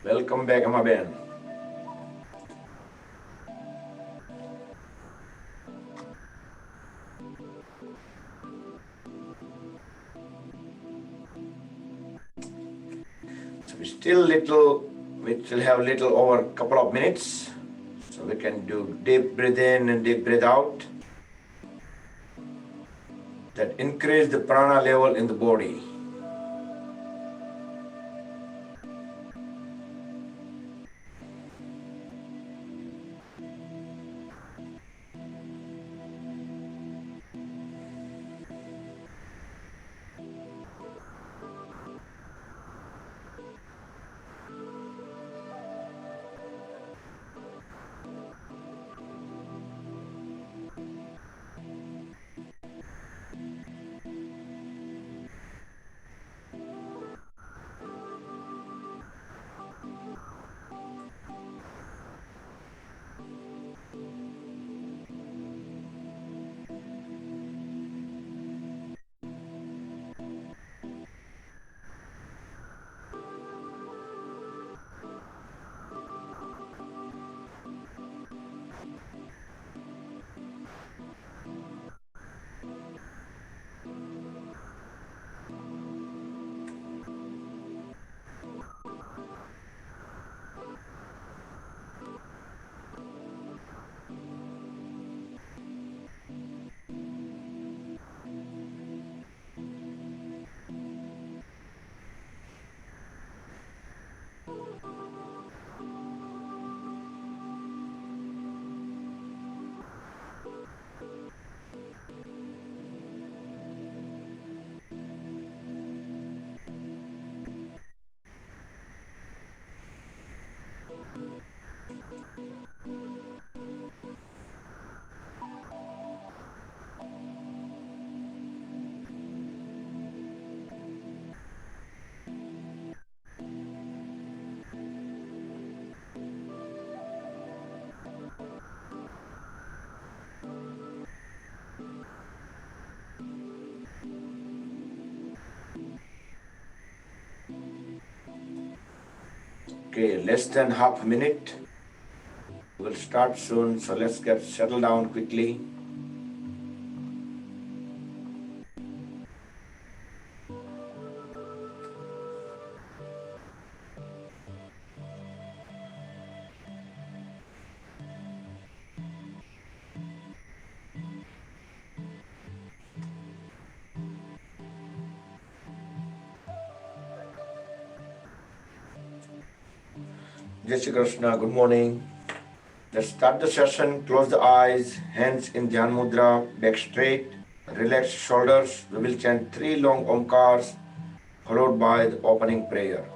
Welcome back, Amaben. So we still have little over a couple of minutes. So we can do deep breath in and deep breath out. That increase the prana level in the body. Okay, less than half a minute. We'll start soon, so let's get settled down quickly. Jai Shri Krishna, good morning. Let's start the session, close the eyes, hands in Dhyan Mudra, back straight, relax shoulders. We will chant 3 long omkars followed by the opening prayer.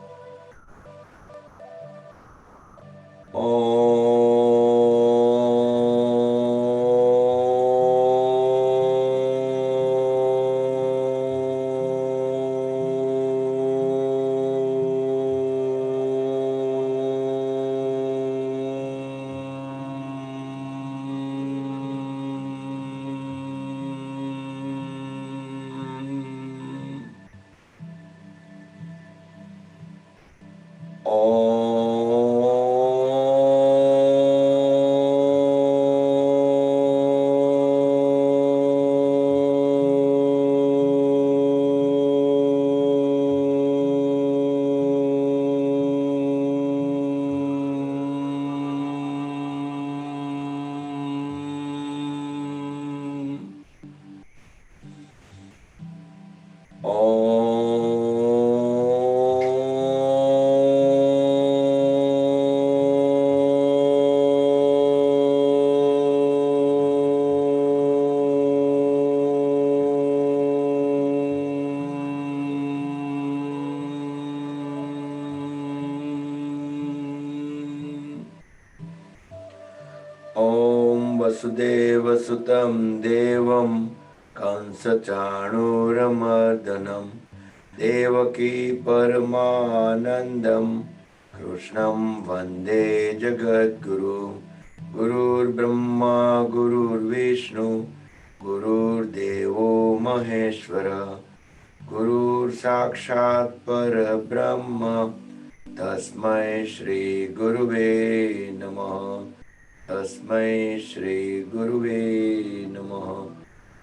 Vasudevasutam Devam Kansachanuramardanam Devaki Paramanandam Krishnam Vande Jagadguru Gurur Brahma Gurur Vishnu Gurur Devo Maheshwara Gurur Sakshat Parabrahma Tasmai Shri Guruve Namaha. Tasmai Shri Guruve Namaha.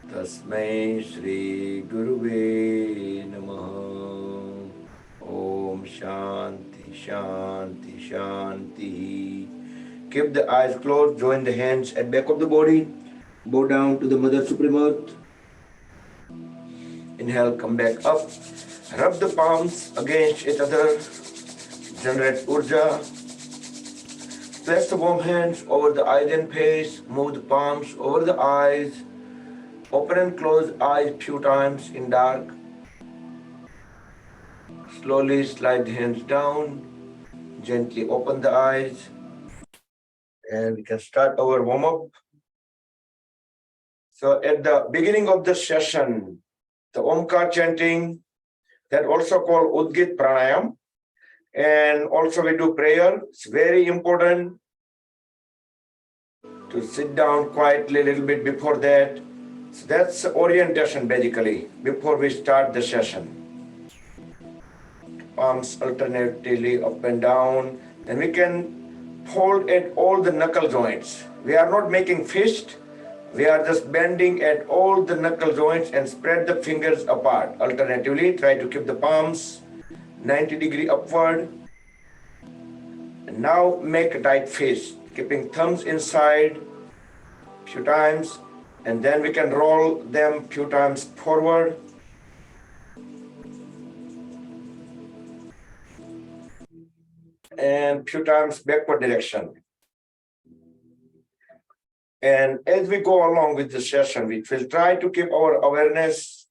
Tasmai Shri Guruve Namaha. Om Shanti Shanti Shanti. Keep the eyes closed, join the hands at back of the body. Bow down to the Mother Supreme Earth. Inhale, come back up. Rub the palms against each other. Generate Urja. Place the warm hands over the eyes and face. Move the palms over the eyes. Open and close eyes few times in dark. Slowly slide the hands down. Gently open the eyes. And we can start our warm-up. So at the beginning of the session, the Omkar chanting, that also called Udgit Pranayama. And also we do prayer. It's very important to sit down quietly a little bit before that. So that's orientation basically, before we start the session. Palms alternatively up and down. Then we can fold at all the knuckle joints. We are not making fist. We are just bending at all the knuckle joints and spread the fingers apart. Alternatively, try to keep the palms 90-degree upward. And now make a tight fist, keeping thumbs inside few times, and then we can roll them few times forward. And few times backward direction. And as we go along with the session, we will try to keep our awareness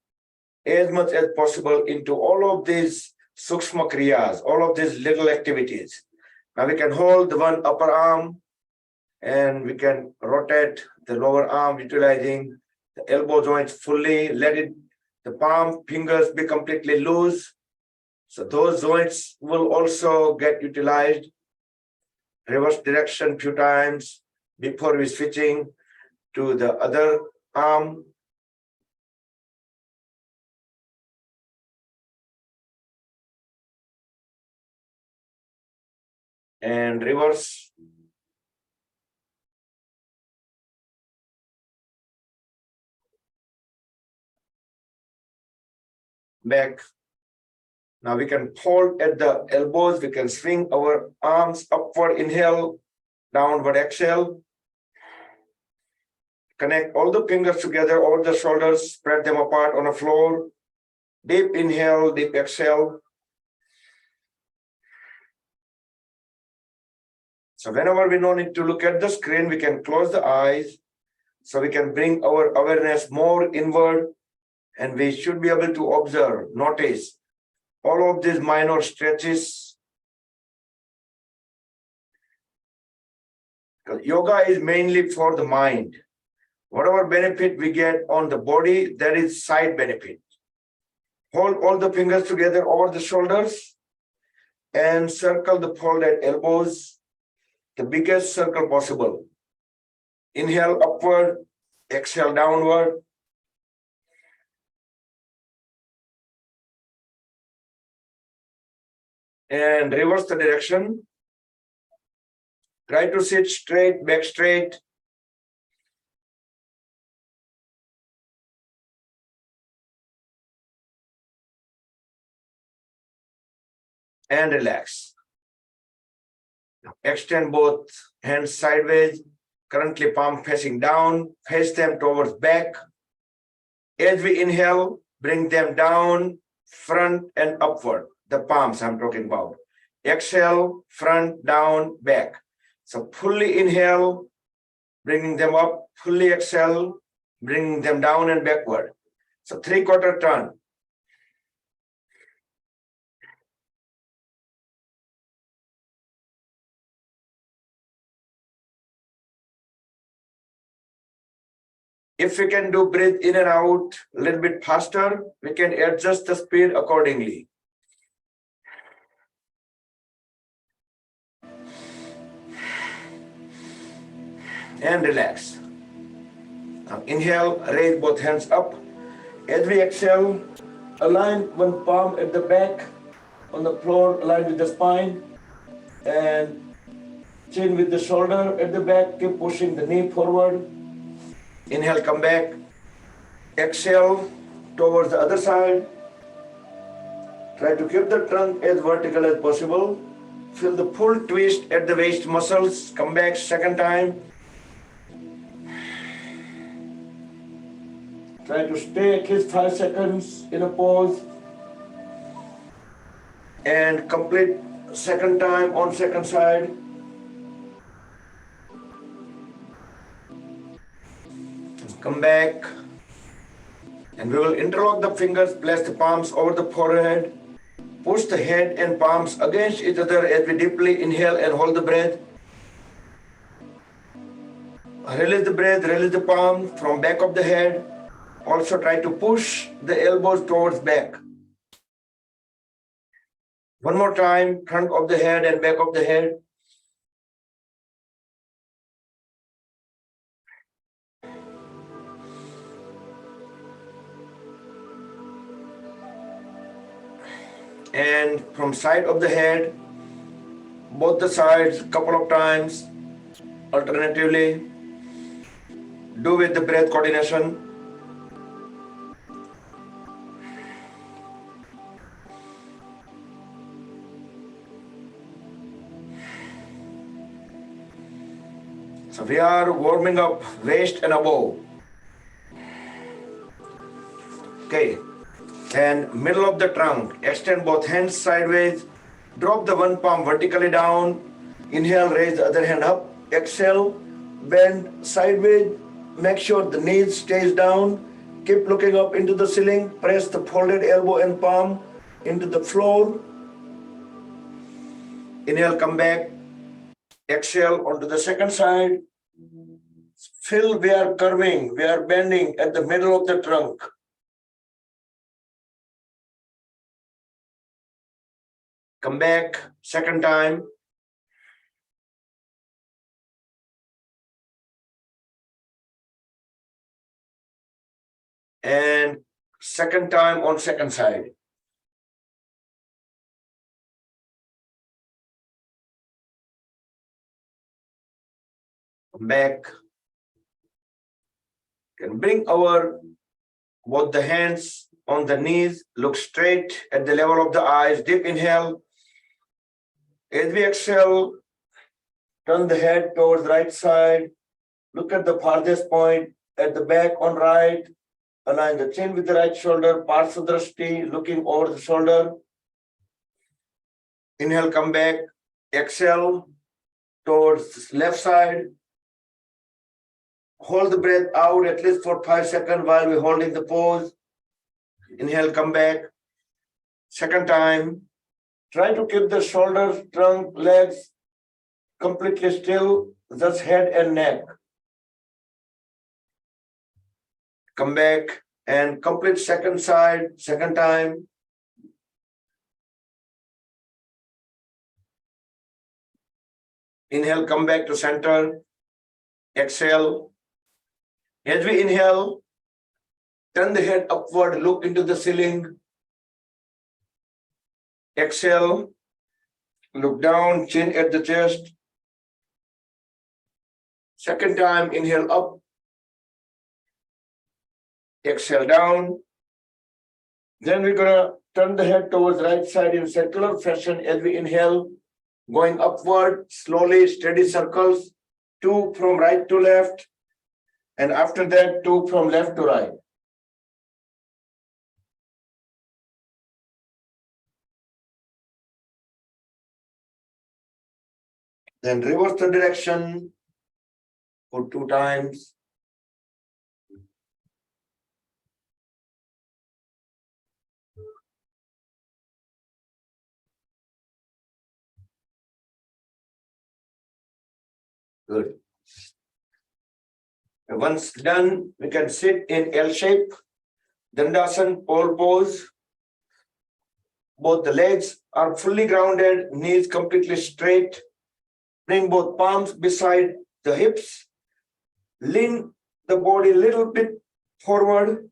as much as possible into all of these sukshma kriyas, all of these little activities. Now we can hold the one upper arm and we can rotate the lower arm, utilizing the elbow joints fully, let it, the palm fingers be completely loose. So those joints will also get utilized. Reverse direction few times before we switching to the other arm. And reverse. Back. Now we can fold at the elbows. We can swing our arms upward, inhale, downward exhale. Connect all the fingers together over the shoulders, spread them apart on the floor. Deep inhale, deep exhale. So whenever we don't need to look at the screen, we can close the eyes. So we can bring our awareness more inward, and we should be able to observe, notice all of these minor stretches. Because yoga is mainly for the mind. Whatever benefit we get on the body, that is side benefit. Hold all the fingers together over the shoulders and circle the folded elbows, the biggest circle possible. Inhale upward, exhale downward. And reverse the direction. Try to sit straight, back straight. And relax. Extend both hands sideways, currently palm facing down, face them towards back. As we inhale, bring them down, front and upward. The palms I'm talking about. Exhale, front, down, back. So fully inhale, bringing them up, fully exhale, bringing them down and backward. So 3/4 turn. If we can do breathe in and out a little bit faster, we can adjust the speed accordingly. And relax. Now inhale, raise both hands up. As we exhale, align one palm at the back on the floor, aligned with the spine, and chin with the shoulder at the back. Keep pushing the knee forward. Inhale, come back. Exhale towards the other side. Try to keep the trunk as vertical as possible. Feel the full twist at the waist muscles. Come back second time. Try to stay at least 5 seconds in a pose. And complete second time on second side. Come back. And we will interlock the fingers, place the palms over the forehead. Push the head and palms against each other as we deeply inhale and hold the breath. Release the breath, release the palm from back of the head. Also try to push the elbows towards back. One more time, front of the head and back of the head. And from side of the head, both the sides, couple of times, alternatively. Do with the breath coordination. So we are warming up waist and above. Okay. And middle of the trunk, extend both hands sideways. Drop the one palm vertically down. Inhale, raise the other hand up. Exhale, bend sideways. Make sure the knees stays down. Keep looking up into the ceiling. Press the folded elbow and palm into the floor. Inhale, come back. Exhale onto the second side. Feel we are curving, we are bending at the middle of the trunk. Come back, second time. And second time on second side. Come back. Can bring our both the hands on the knees, look straight at the level of the eyes, deep inhale. As we exhale, turn the head towards right side, look at the farthest point at the back on right, align the chin with the right shoulder, Parsadrashti, looking over the shoulder. Inhale, come back, exhale towards left side. Hold the breath out at least for 5 seconds while we're holding the pose. Inhale, come back. Second time. Try to keep the shoulders, trunk, legs completely still, just head and neck. Come back and complete second side, second time. Inhale, come back to center. Exhale. As we inhale, turn the head upward, look into the ceiling. Exhale, look down, chin at the chest. Second time, inhale up. Exhale down. Then we're going to turn the head towards right side in circular fashion as we inhale, going upward, slowly, steady circles, 2 from right to left. And after that, 2 from left to right. Then reverse the direction for 2 times. Good. Once done, we can sit in L shape, Dandasana, pole pose. Both the legs are fully grounded, knees completely straight. Bring both palms beside the hips. Lean the body a little bit forward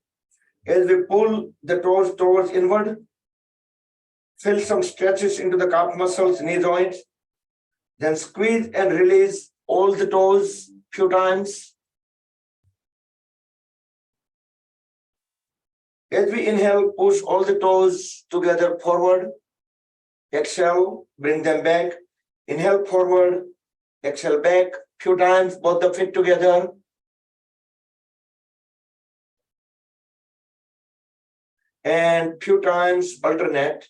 as we pull the toes towards inward. Feel some stretches into the calf muscles, knee joints. Then squeeze and release all the toes few times. As we inhale, push all the toes together forward. Exhale, bring them back. Inhale forward, exhale back. Few times, both the feet together. And few times alternate.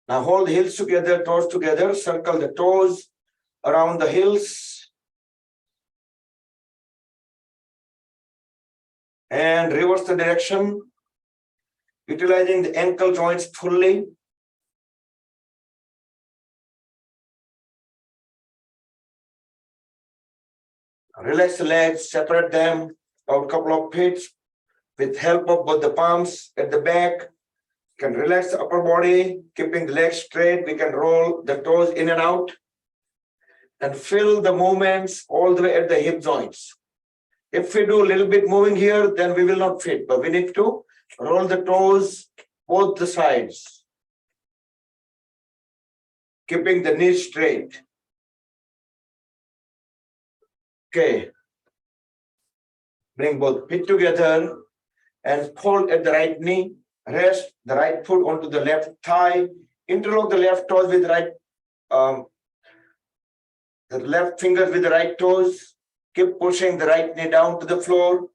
Now hold the heels together, toes together. Circle the toes around the heels. And reverse the direction, utilizing the ankle joints fully. Relax the legs, separate them out a couple of feet with help of both the palms at the back. You can relax the upper body, keeping the legs straight. We can roll the toes in and out and feel the movements all the way at the hip joints. If we do a little bit moving here, then we will not fit, but we need to roll the toes both the sides, keeping the knees straight. Okay. Bring both feet together and fold at the right knee. Rest the right foot onto the left thigh. Interlock the left toes with the left fingers with the right toes. Keep pushing the right knee down to the floor.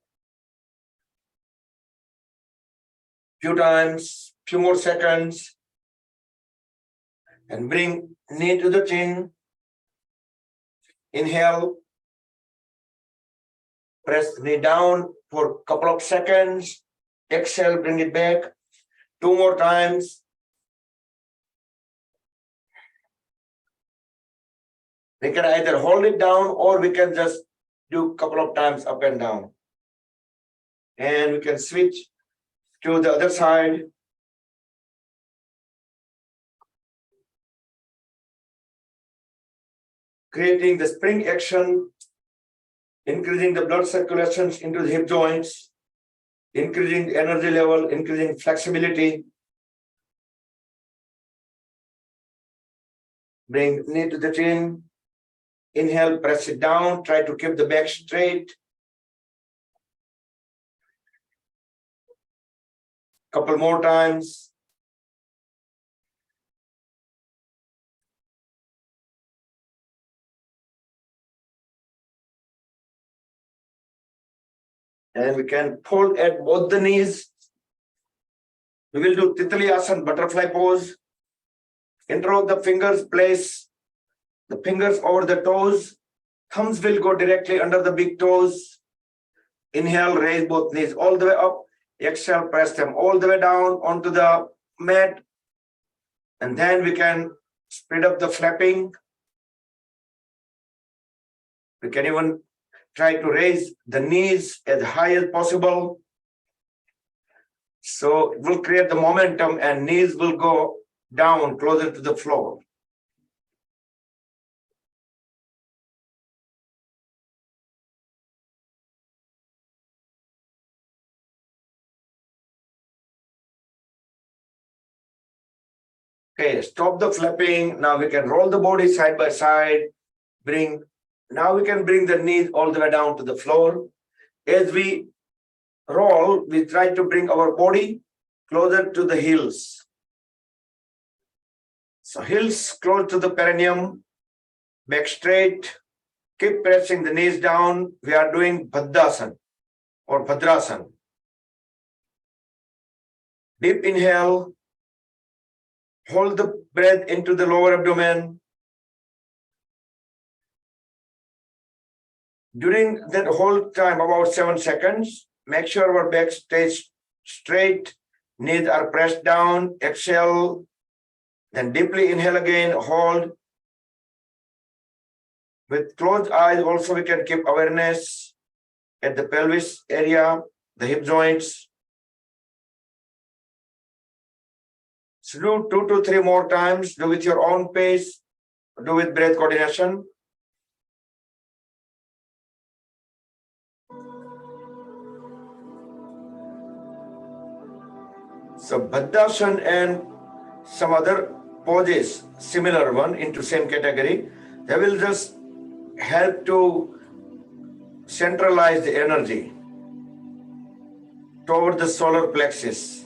Few times, few more seconds. And bring knee to the chin. Inhale. Press knee down for a couple of seconds. Exhale, bring it back. 2 more times. We can either hold it down or we can just do a couple of times up and down. And we can switch to the other side. Creating the spring action, increasing the blood circulation into the hip joints, increasing the energy level, increasing flexibility. Bring knee to the chin. Inhale, press it down. Try to keep the back straight. Couple more times. And we can fold at both the knees. We will do Titliasana, butterfly pose. Interlock the fingers, place the fingers over the toes. Thumbs will go directly under the big toes. Inhale, raise both knees all the way up. Exhale, press them all the way down onto the mat. And then we can speed up the flapping. We can even try to raise the knees as high as possible. So it will create the momentum and knees will go down closer to the floor. Okay, stop the flapping. Now we can roll the body side by side. Now we can bring the knees all the way down to the floor. As we roll, we try to bring our body closer to the heels. So heels close to the perineum, back straight. Keep pressing the knees down. We are doing Bhadasana or Madrasana. Deep inhale. Hold the breath into the lower abdomen. During that whole time, about 7 seconds, make sure our back stays straight, knees are pressed down, exhale, then deeply inhale again, hold. With closed eyes, also we can keep awareness at the pelvis area, the hip joints. So do 2 to 3 more times, do with your own pace, do with breath coordination. So Bhaddasana and some other poses, similar one into same category, they will just help to centralize the energy toward the solar plexus.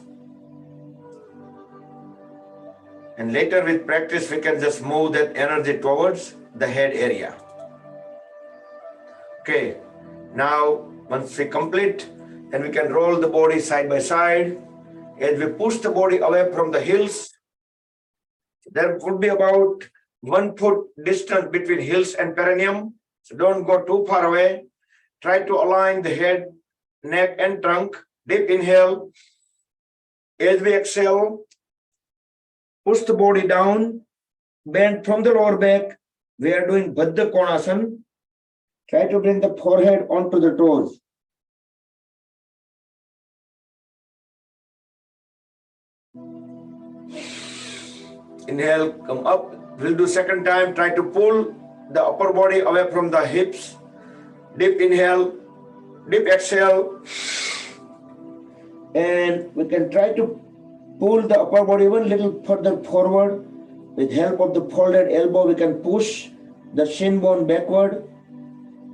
And later with practice, we can just move that energy towards the head area. Okay, now once we complete, then we can roll the body side by side. As we push the body away from the heels, there would be about 1 foot distance between heels and perineum. So don't go too far away. Try to align the head, neck, and trunk. Deep inhale. As we exhale, push the body down, bend from the lower back. We are doing Baddha Konasana. Try to bring the forehead onto the toes. Inhale, come up. We'll do second time. Try to pull the upper body away from the hips. Deep inhale, deep exhale. And we can try to pull the upper body one little further forward. With help of the folded elbow, we can push the shin bone backward.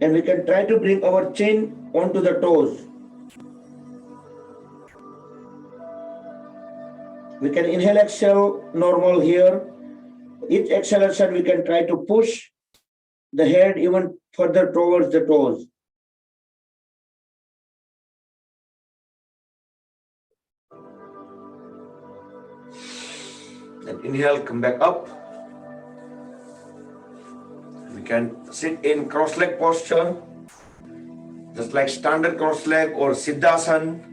And we can try to bring our chin onto the toes. We can inhale, exhale, normal here. Each exhalation, we can try to push the head even further towards the toes. Then inhale, come back up. We can sit in cross-leg posture, just like standard cross-leg or Siddhasana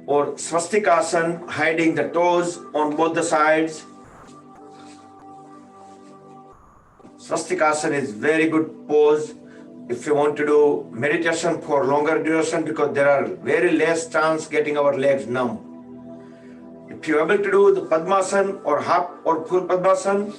or Swastikasana, hiding the toes on both the sides. Swastikasana is very good pose if you want to do meditation for longer duration, because there are very less chance getting our legs numb. If you're able to do the Padmasana or half or full Padmasana,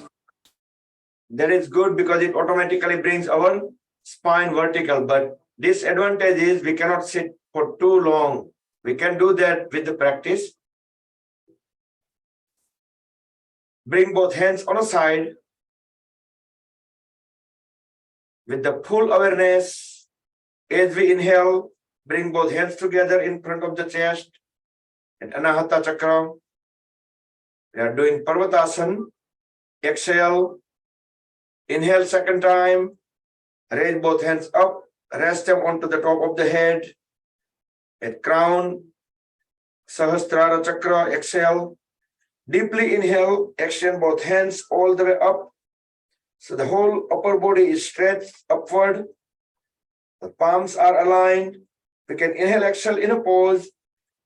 that is good because it automatically brings our spine vertical. But disadvantage is we cannot sit for too long. We can do that with the practice. Bring both hands on a side with the full awareness. As we inhale, bring both hands together in front of the chest and Anahata Chakra. We are doing Parvatasana. Exhale. Inhale second time. Raise both hands up. Rest them onto the top of the head. At crown. Sahasrara Chakra. Exhale. Deeply inhale. Extend both hands all the way up. So the whole upper body is stretched upward. The palms are aligned. We can inhale, exhale in a pose.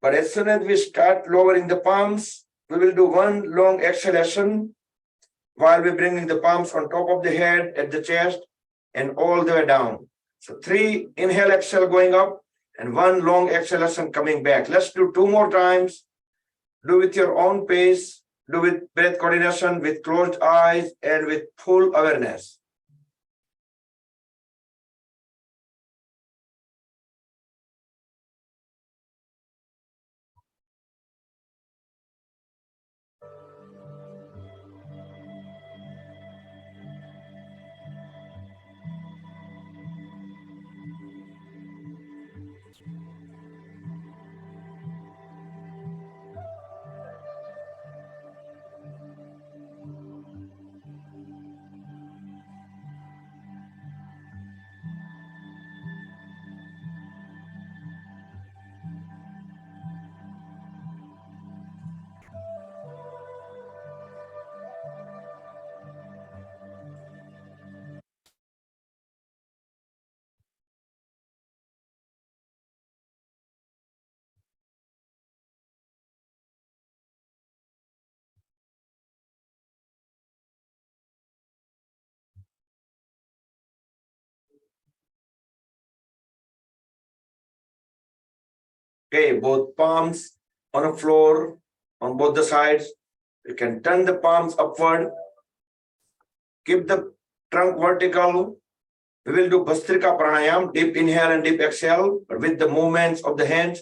But as soon as we start lowering the palms, we will do one long exhalation while we're bringing the palms on top of the head, at the chest, and all the way down. So 3 inhale, exhale going up, and 1 long exhalation coming back. Let's do 2 more times. Do with your own pace. Do with breath coordination, with closed eyes, and with full awareness. Okay, both palms on the floor on both the sides. You can turn the palms upward. Keep the trunk vertical. We will do Bhastrika Pranayama, deep inhale and deep exhale, but with the movements of the hands.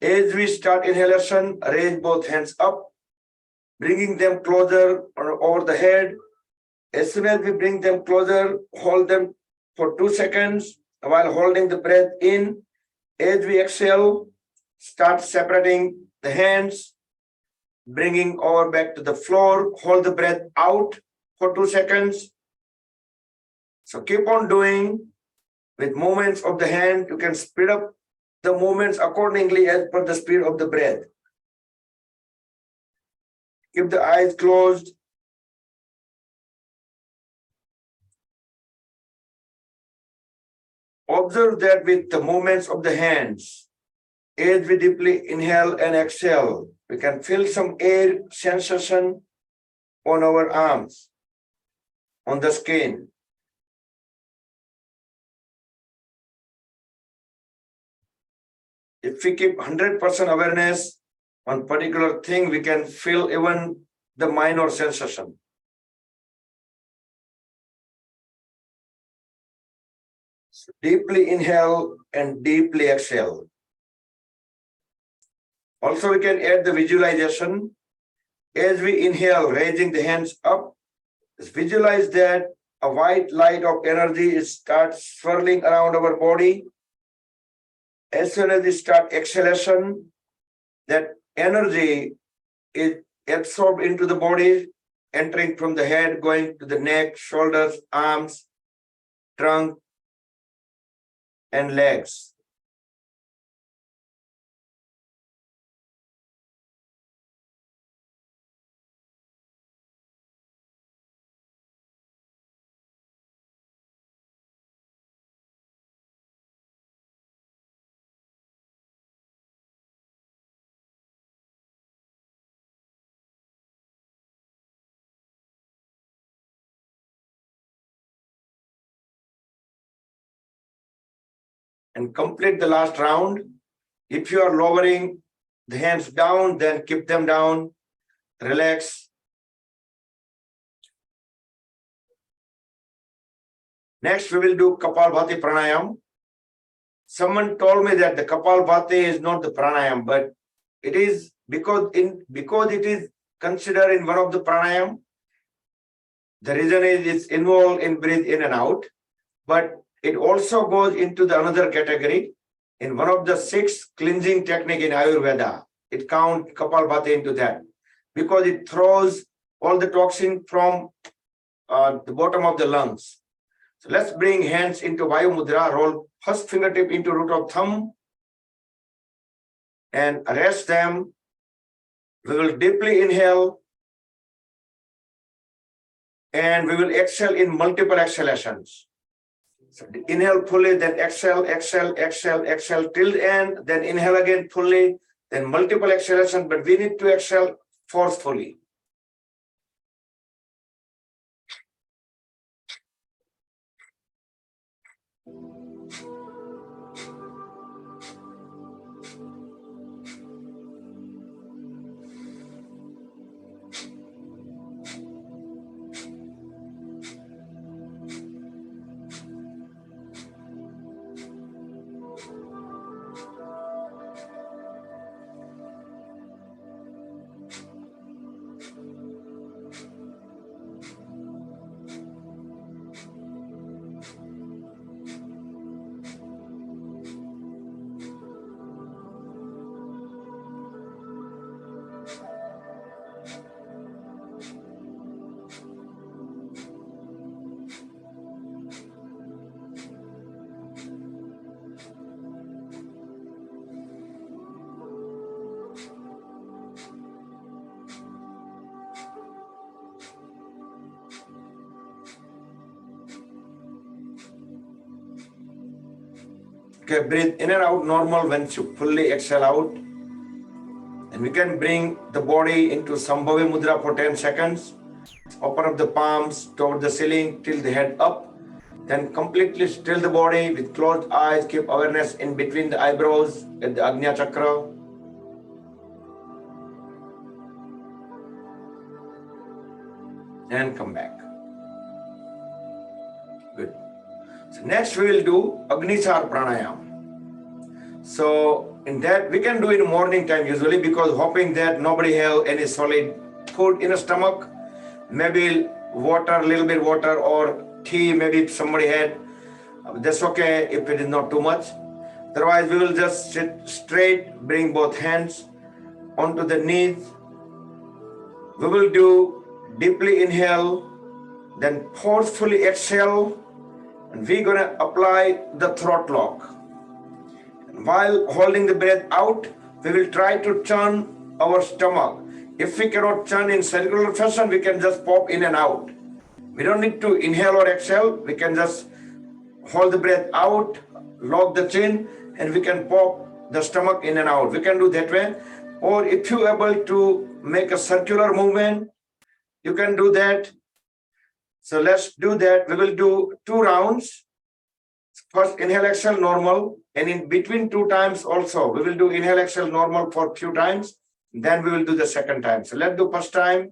As we start inhalation, raise both hands up, bringing them closer over the head. As soon as we bring them closer, hold them for 2 seconds while holding the breath in. As we exhale, start separating the hands, bringing over back to the floor, hold the breath out for 2 seconds. So keep on doing with movements of the hand. You can speed up the movements accordingly as per the speed of the breath. Keep the eyes closed. Observe that with the movements of the hands, as we deeply inhale and exhale, we can feel some air sensation on our arms, on the skin. If we keep 100% awareness on particular thing, we can feel even the minor sensation. So deeply inhale and deeply exhale. Also, we can add the visualization. As we inhale, raising the hands up, visualize that a white light of energy starts swirling around our body. As soon as we start exhalation, that energy is absorbed into the body, entering from the head, going to the neck, shoulders, arms, trunk, and legs. And complete the last round. If you are lowering the hands down, then keep them down. Relax. Next, we will do Kapal Bhati Pranayama. Someone told me that the Kapal Bhati is not the pranayam, but it is because it is considered in one of the pranayam. The reason is it's involved in breathe in and out, but it also goes into the another category. In one of the 6 cleansing technique in Ayurveda, it counts Kapal Bhati into that because it throws all the toxin from the bottom of the lungs. So let's bring hands into Vaya Mudra, roll first fingertip into root of thumb and rest them. We will deeply inhale and we will exhale in multiple exhalations. So inhale fully, then exhale, exhale, exhale, exhale till the end, then inhale again fully, then multiple exhalations, but we need to exhale forcefully. Okay, breathe in and out normal when you fully exhale out. And we can bring the body into Vaya Mudra for 10 seconds. Open up the palms toward the ceiling, tilt the head up. Then completely still the body with closed eyes. Keep awareness in between the eyebrows at the Agnya Chakra. And come back. Good. So next we will do Agnisar Pranayama. So in that we can do in morning time usually, because hoping that nobody have any solid food in the stomach, maybe water, little bit water or tea, maybe if somebody had, that's okay if it is not too much. Otherwise we will just sit straight, bring both hands onto the knees. We will do deeply inhale, then forcefully exhale, and we're going to apply the throat lock. While holding the breath out, we will try to turn our stomach. If we cannot turn in circular fashion, we can just pop in and out. We don't need to inhale or exhale. We can just hold the breath out, lock the chin, and we can pop the stomach in and out. We can do that way. Or if you're able to make a circular movement, you can do that. So let's do that. We will do 2 rounds. First, inhale, exhale, normal. And in between 2 times also, we will do inhale, exhale, normal for a few times. Then we will do the second time. So let's do first time.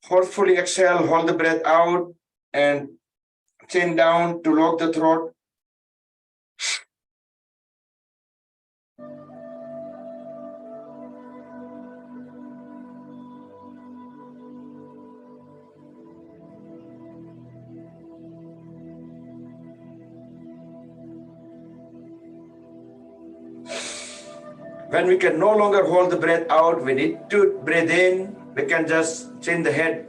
Forcefully exhale, hold the breath out, and chin down to lock the throat. When we can no longer hold the breath out, we need to breathe in. We can just chin the head,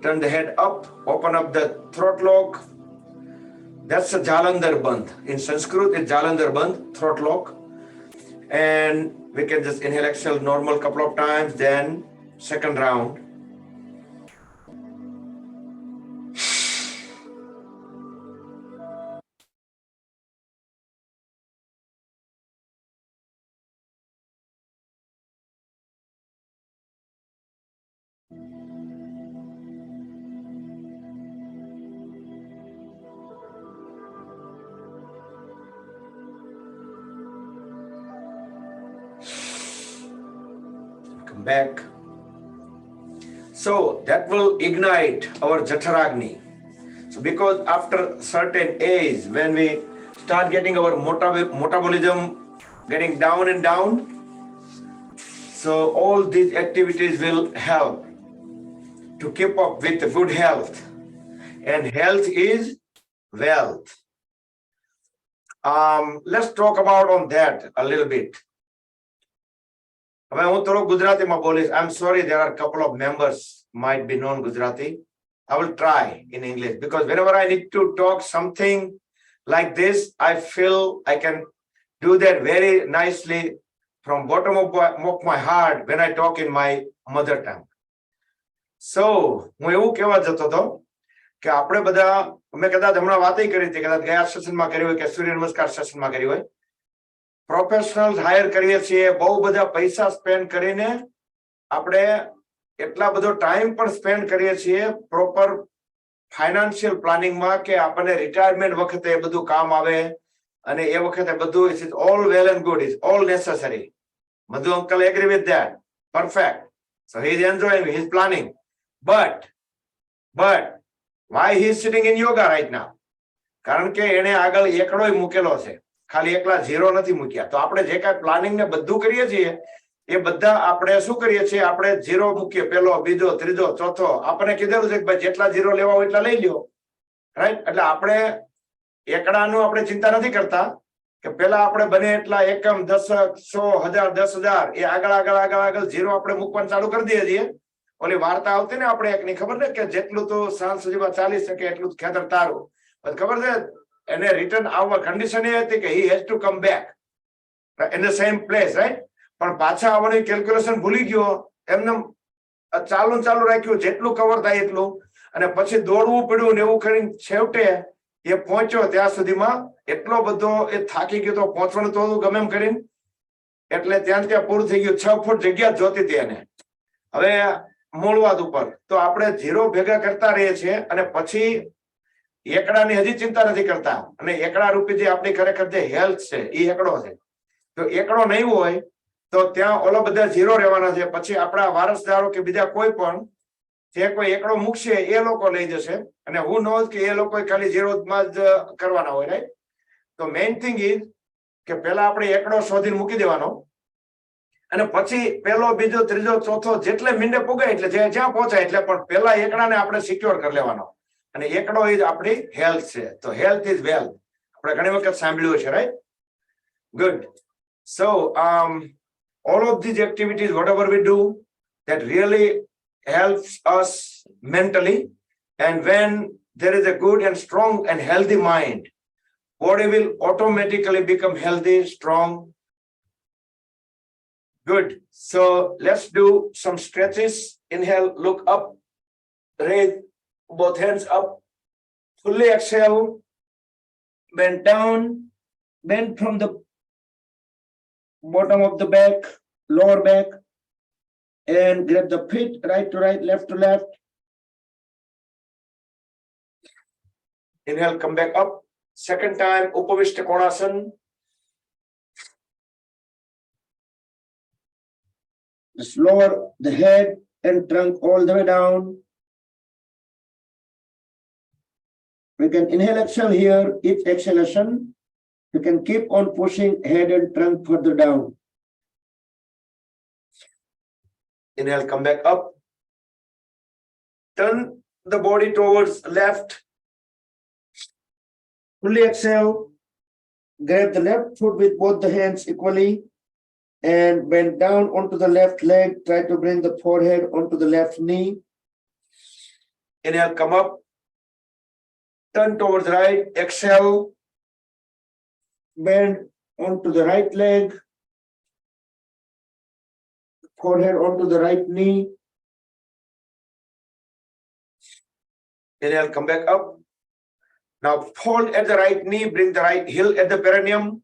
turn the head up, open up the throat lock. That's a Jalandhar Bandh. In Sanskrit, it's Jalandhar Bandh, throat lock. And we can just inhale, exhale, normal couple of times. Then second round. Come back. So that will ignite our Jataragni. So because after certain age, when we start getting our metabolism getting down and down, so all these activities will help to keep up with good health. And health is wealth. Let's talk about on that a little bit. I'm sorry, there are a couple of members might be non-Gujarati. I will try in English, because whenever I need to talk something like this, I feel I can do that very nicely from bottom of my heart when I talk in my mother tongue. So, હું એવું કહેવા જતો હતો કે આપણે બધા મેં કદાચ હમણાં વાત કરી હતી, કદાચ ગયા સેશનમાં કરી હોય કે સૂર્ય નમસ્કાર સેશનમાં કરી હોય. પ્રોફેશનલ્સ હાયર કરીએ છીએ, બહુ બધા પૈસા સ્પેન્ડ કરીને આપણે એટલા બધો ટાઈમ પણ સ્પેન્ડ કરીએ છીએ પ્રોપર ફાઇનાન્શિયલ પ્લાનિંગમાં કે આપણને રિટાયરમેન્ટ વખતે એ બધું કામ આવે, અને એ વખતે બધું it is all well and good, is all necessary. Madhu uncle agree with that. Perfect. So he is enjoying, he is planning. But why he is sitting in yoga right now? કારણ કે એને આગળ એકડો મૂકેલો છે, ખાલી એકલા zero નથી મૂક્યા. તો આપણે જે કાંઈ પ્લાનિંગ ને બધું કરીએ છીએ એ બધા આપણે શું કરીએ છીએ, આપણે ઝીરો મૂકીએ, પેલો, બીજો, ત્રીજો, ચોથો. આપણે કીધેલું છે કે ભાઈ જેટલા ઝીરો લેવા હોય એટલા લઈ લ્યો, રાઈટ? એટલે આપણે એકડાનું આપણે ચિંતા નથી કરતા કે પેલા આપણે બને એટલા એકમ, દશક, 100, 1000, 10,000 એ આગળ આગળ આગળ આગળ ઝીરો આપણે મૂકવાનું ચાલુ કરી દઈએ છીએ. ઓલી વાર્તા આવતી ને આપણે એકની, ખબર ને, કે જેટલું તો સાંજ સુધીમાં ચાલી શકે એટલું ખેતર તારું. ખબર છે એને રિટર્ન આવવા કન્ડિશન એ હતી કે he has to come back in the same place, right? પણ પાછા આવવાની કેલ્ક્યુલેશન ભૂલી ગયો, એમને ચાલુ રાખ્યું જેટલું કવર થાય એટલું, અને પછી દોડવું પડ્યું ને એવું કરીને છેવટે એ પહોંચ્યો ત્યાં સુધીમાં એટલો બધો એ થાકી ગયો તો પહોંચવાનું તો ગમે એમ કરીને, એટલે ત્યાં પૂરું થઈ ગયું. 6 ફૂટ જગ્યા જોતી હતી એને હવે મૂળવાદ ઉપર. તો આપણે ઝીરો ભેગા કરતા રહીએ છીએ અને પછી એકડાની હજી ચિંતા નથી કરતા, અને એકડા રૂપી જે આપણી ખરેખર જે હેલ્થ છે એ એકડો છે. તો એકડો નહીં હોય તો ત્યાં ઓલો બધા ઝીરો રહેવાના છે. પછી આપણા વારસદારો કે બીજા કોઈ પણ જે કોઈ એકડો મૂકશે એ લોકો લઈ જશે, અને હું નોંધ કે એ લોકો ખાલી ઝીરોમાં જ કરવાના હોય, right? The main thing is કે પહેલા આપણે એકડો શોધીને મૂકી દેવાનો અને પછી પહેલો બીજો ત્રીજો ચોથો જેટલે મીંડે પુગાય એટલે જ્યાં પહોંચાય એટલે પણ પહેલા એકડાને આપણે સિક્યોર કરી લેવાનો અને એકડો એ આપણી હેલ્થ છે. તો હેલ્થ ઇઝ વેલ્થ આપણે ઘણી વખત સાંભળ્યું છે, right? Good. So all of these activities, whatever we do, that really helps us mentally, and when there is a good and strong and healthy mind, body will automatically become healthy, strong. Good. So let's do some stretches. Inhale, look up, raise both hands up, fully exhale, bend down, bend from the bottom of the back, lower back, and grab the feet right to right, left to left. Inhale, come back up. Second time, Upavishta Konasana. Just lower the head and trunk all the way down. We can inhale, exhale here. Each exhalation, you can keep on pushing head and trunk further down. Inhale, come back up. Turn the body towards left. Fully exhale. Grab the left foot with both the hands equally and bend down onto the left leg. Try to bring the forehead onto the left knee. Inhale, come up. Turn towards right. Exhale. Bend onto the right leg. Forehead onto the right knee. Inhale, come back up. Now fold at the right knee, bring the right heel at the perineum,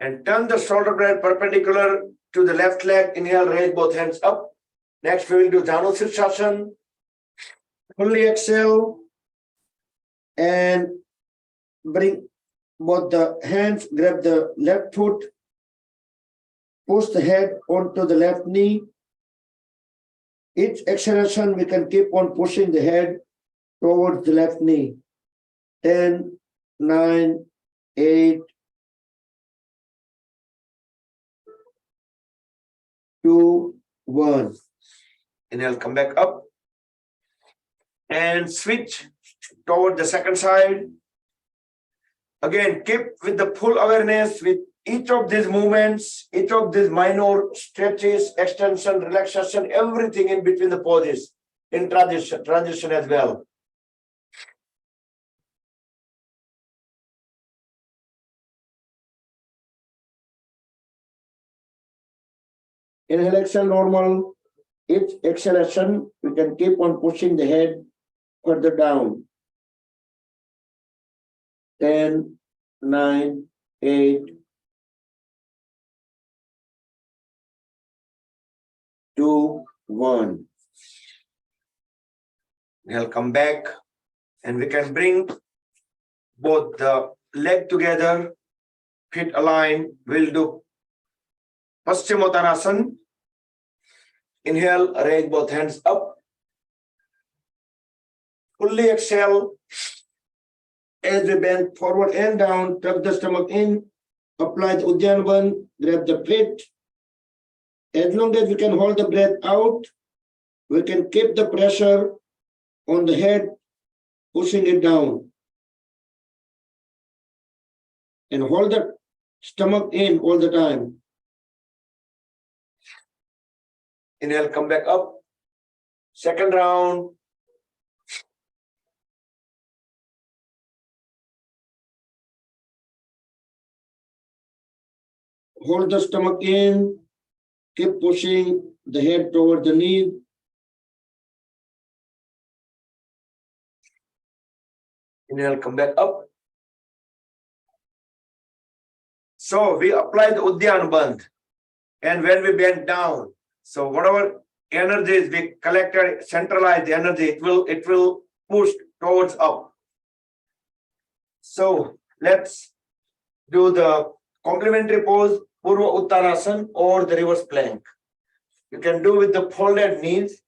and turn the shoulder blade perpendicular to the left leg. Inhale, raise both hands up. Next, we will do Dhanusirshasana. Fully exhale and bring both the hands, grab the left foot, push the head onto the left knee. Each exhalation, we can keep on pushing the head towards the left knee. 10, 9, 8, 2, 1. Inhale, come back up and switch toward the second side. Again, keep with the full awareness with each of these movements, each of these minor stretches, extension, relaxation, everything in between the poses, in transition as well. Inhalation normal. Each exhalation, we can keep on pushing the head further down. 10, 9, 8, 2, 1. Inhale, come back, and we can bring both the leg together, feet aligned. We'll do Paschimottanasana. Inhale, raise both hands up. Fully exhale. As we bend forward and down, tuck the stomach in, apply the Uddiyana Bandh, grab the feet. As long as we can hold the breath out, we can keep the pressure on the head, pushing it down. And hold the stomach in all the time. Inhale, come back up. Second round. Hold the stomach in. Keep pushing the head toward the knee. Inhale, come back up. So we apply the Uddiyana Bandh. And when we bend down, so whatever energies we collected, centralize the energy, it will push towards up. So let's do the complementary pose, Purva Uttanasana, or the reverse plank. You can do with the folded knees,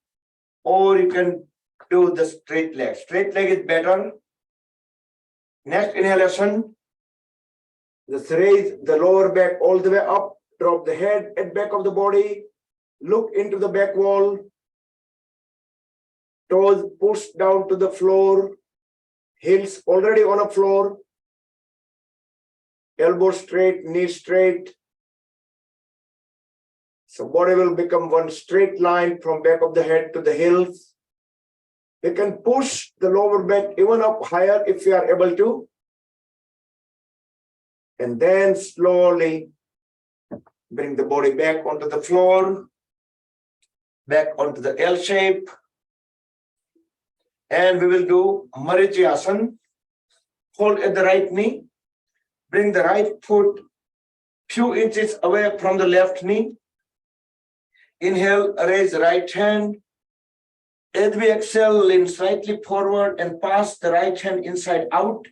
or you can do the straight leg. Straight leg is better. Next inhalation, Just raise the lower back all the way up, drop the head at back of the body, look into the back wall, toes push down to the floor, heels already on the floor, elbow straight, knee straight. So body will become one straight line from back of the head to the heels. We can push the lower back even up higher if we are able to. And then slowly bring the body back onto the floor, back onto the L shape. And we will do Madrasana. Hold at the right knee. Bring the right foot few inches away from the left knee. Inhale, raise the right hand. As we exhale, lean slightly forward and pass the right hand inside out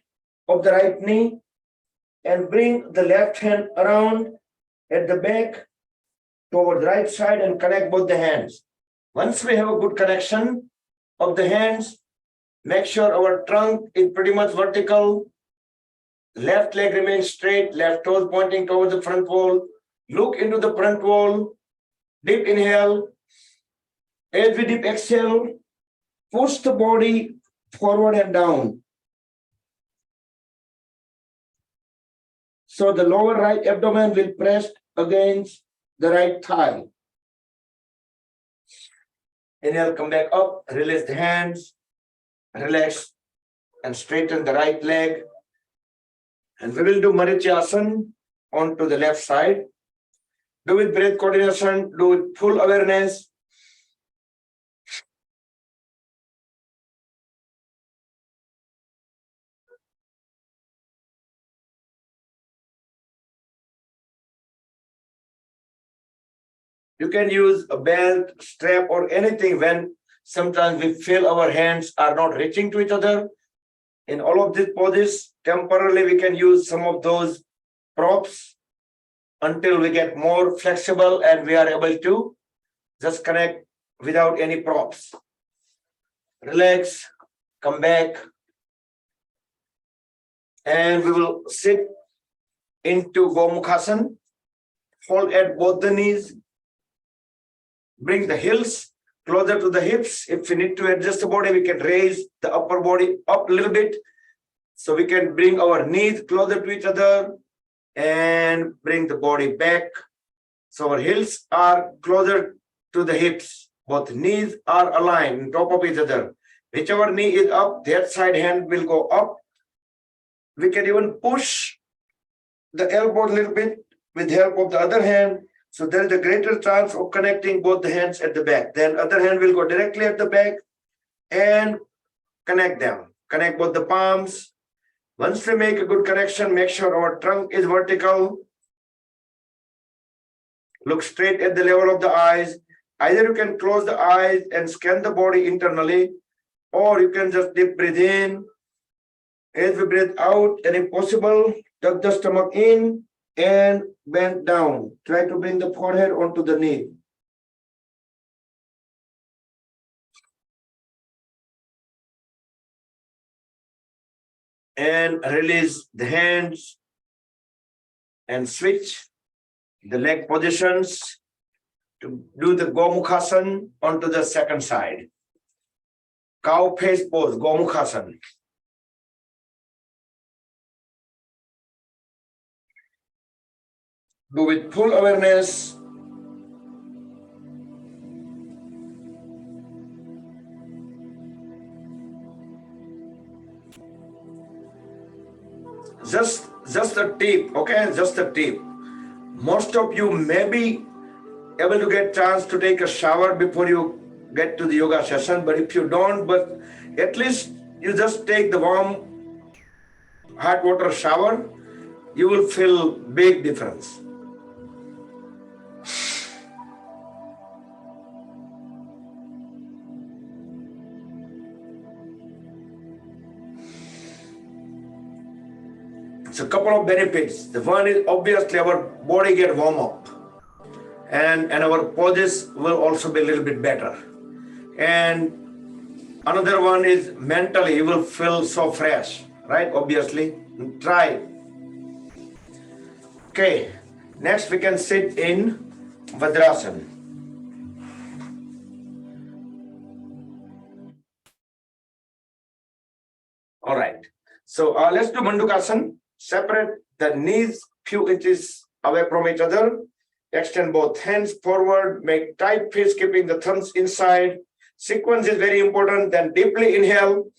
of the right knee. And bring the left hand around at the back toward the right side and connect both the hands. Once we have a good connection of the hands, make sure our trunk is pretty much vertical. Left leg remains straight, left toes pointing towards the front wall. Look into the front wall. Deep inhale. As we deep exhale, push the body forward and down. So the lower right abdomen will press against the right thigh. Inhale, come back up, release the hands, relax and straighten the right leg. And we will do Madrasana onto the left side. Do with breath coordination, do with full awareness. You can use a belt, strap, or anything when sometimes we feel our hands are not reaching to each other. In all of these poses, temporarily we can use some of those props until we get more flexible and we are able to just connect without any props. Relax, come back, and we will sit into Gomukhasan. Hold at both the knees. Bring the heels closer to the hips. If we need to adjust the body, we can raise the upper body up a little bit. So we can bring our knees closer to each other and bring the body back. So our heels are closer to the hips. Both knees are aligned on top of each other. Whichever knee is up, that side hand will go up. We can even push the elbow a little bit with help of the other hand. So there is a greater chance of connecting both the hands at the back. Then other hand will go directly at the back and connect them. Connect both the palms. Once we make a good connection, make sure our trunk is vertical. Look straight at the level of the eyes. Either you can close the eyes and scan the body internally, or you can just deep breathe in. As we breathe out, and if possible, tuck the stomach in and bend down. Try to bring the forehead onto the knee. And release the hands and switch the leg positions to do the Gomukhasan onto the second side. Cow face pose, Gomukhasan. Do with full awareness. Just a tip, okay? Just a tip. Most of you may be able to get chance to take a shower before you get to the yoga session, but if you don't, but at least you just take the warm hot water shower, you will feel big difference. It's a couple of benefits. The one is obviously our body get warm up, and our poses will also be a little bit better. And another one is mentally you will feel so fresh, right? Obviously, try. Okay, next we can sit in Madrasana. All right, so let's do Mandukasana. Separate the knees few inches away from each other. Extend both hands forward, make tight fist, keeping the thumbs inside. Sequence is very important. Then deeply inhale,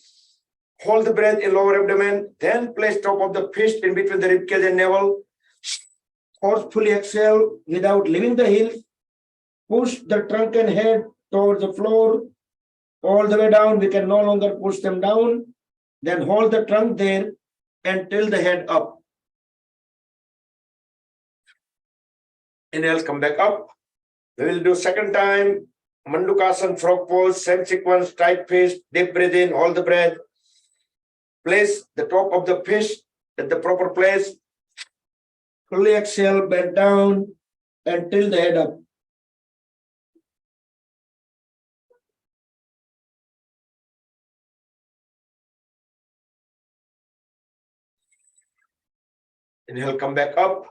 hold the breath in lower abdomen, then place top of the fist in between the ribcage and navel. Forcefully exhale without leaving the heels. Push the trunk and head towards the floor. All the way down, we can no longer push them down. Then hold the trunk there and tilt the head up. Inhale, come back up. We will do second time. Mandukasana frog pose, same sequence, tight fist, deep breathe in, hold the breath. Place the top of the fist at the proper place. Fully exhale, bend down and tilt the head up. Inhale, come back up.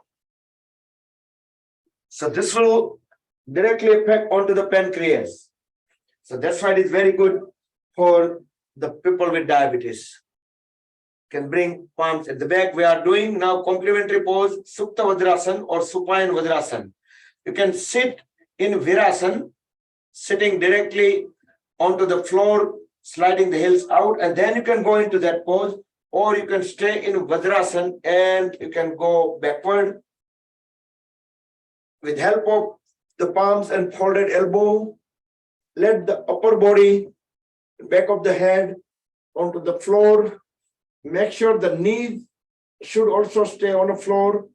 So this will directly affect onto the pancreas. So that's why it is very good for the people with diabetes. Can bring palms at the back. We are doing now complementary pose, Supta Madrasana or Supine Madrasana. You can sit in Virasana, sitting directly onto the floor, sliding the heels out, and then you can go into that pose, or you can stay in Madrasana and you can go backward with help of the palms and folded elbow. Let the upper body, back of the head onto the floor. Make sure the knees should also stay on the floor.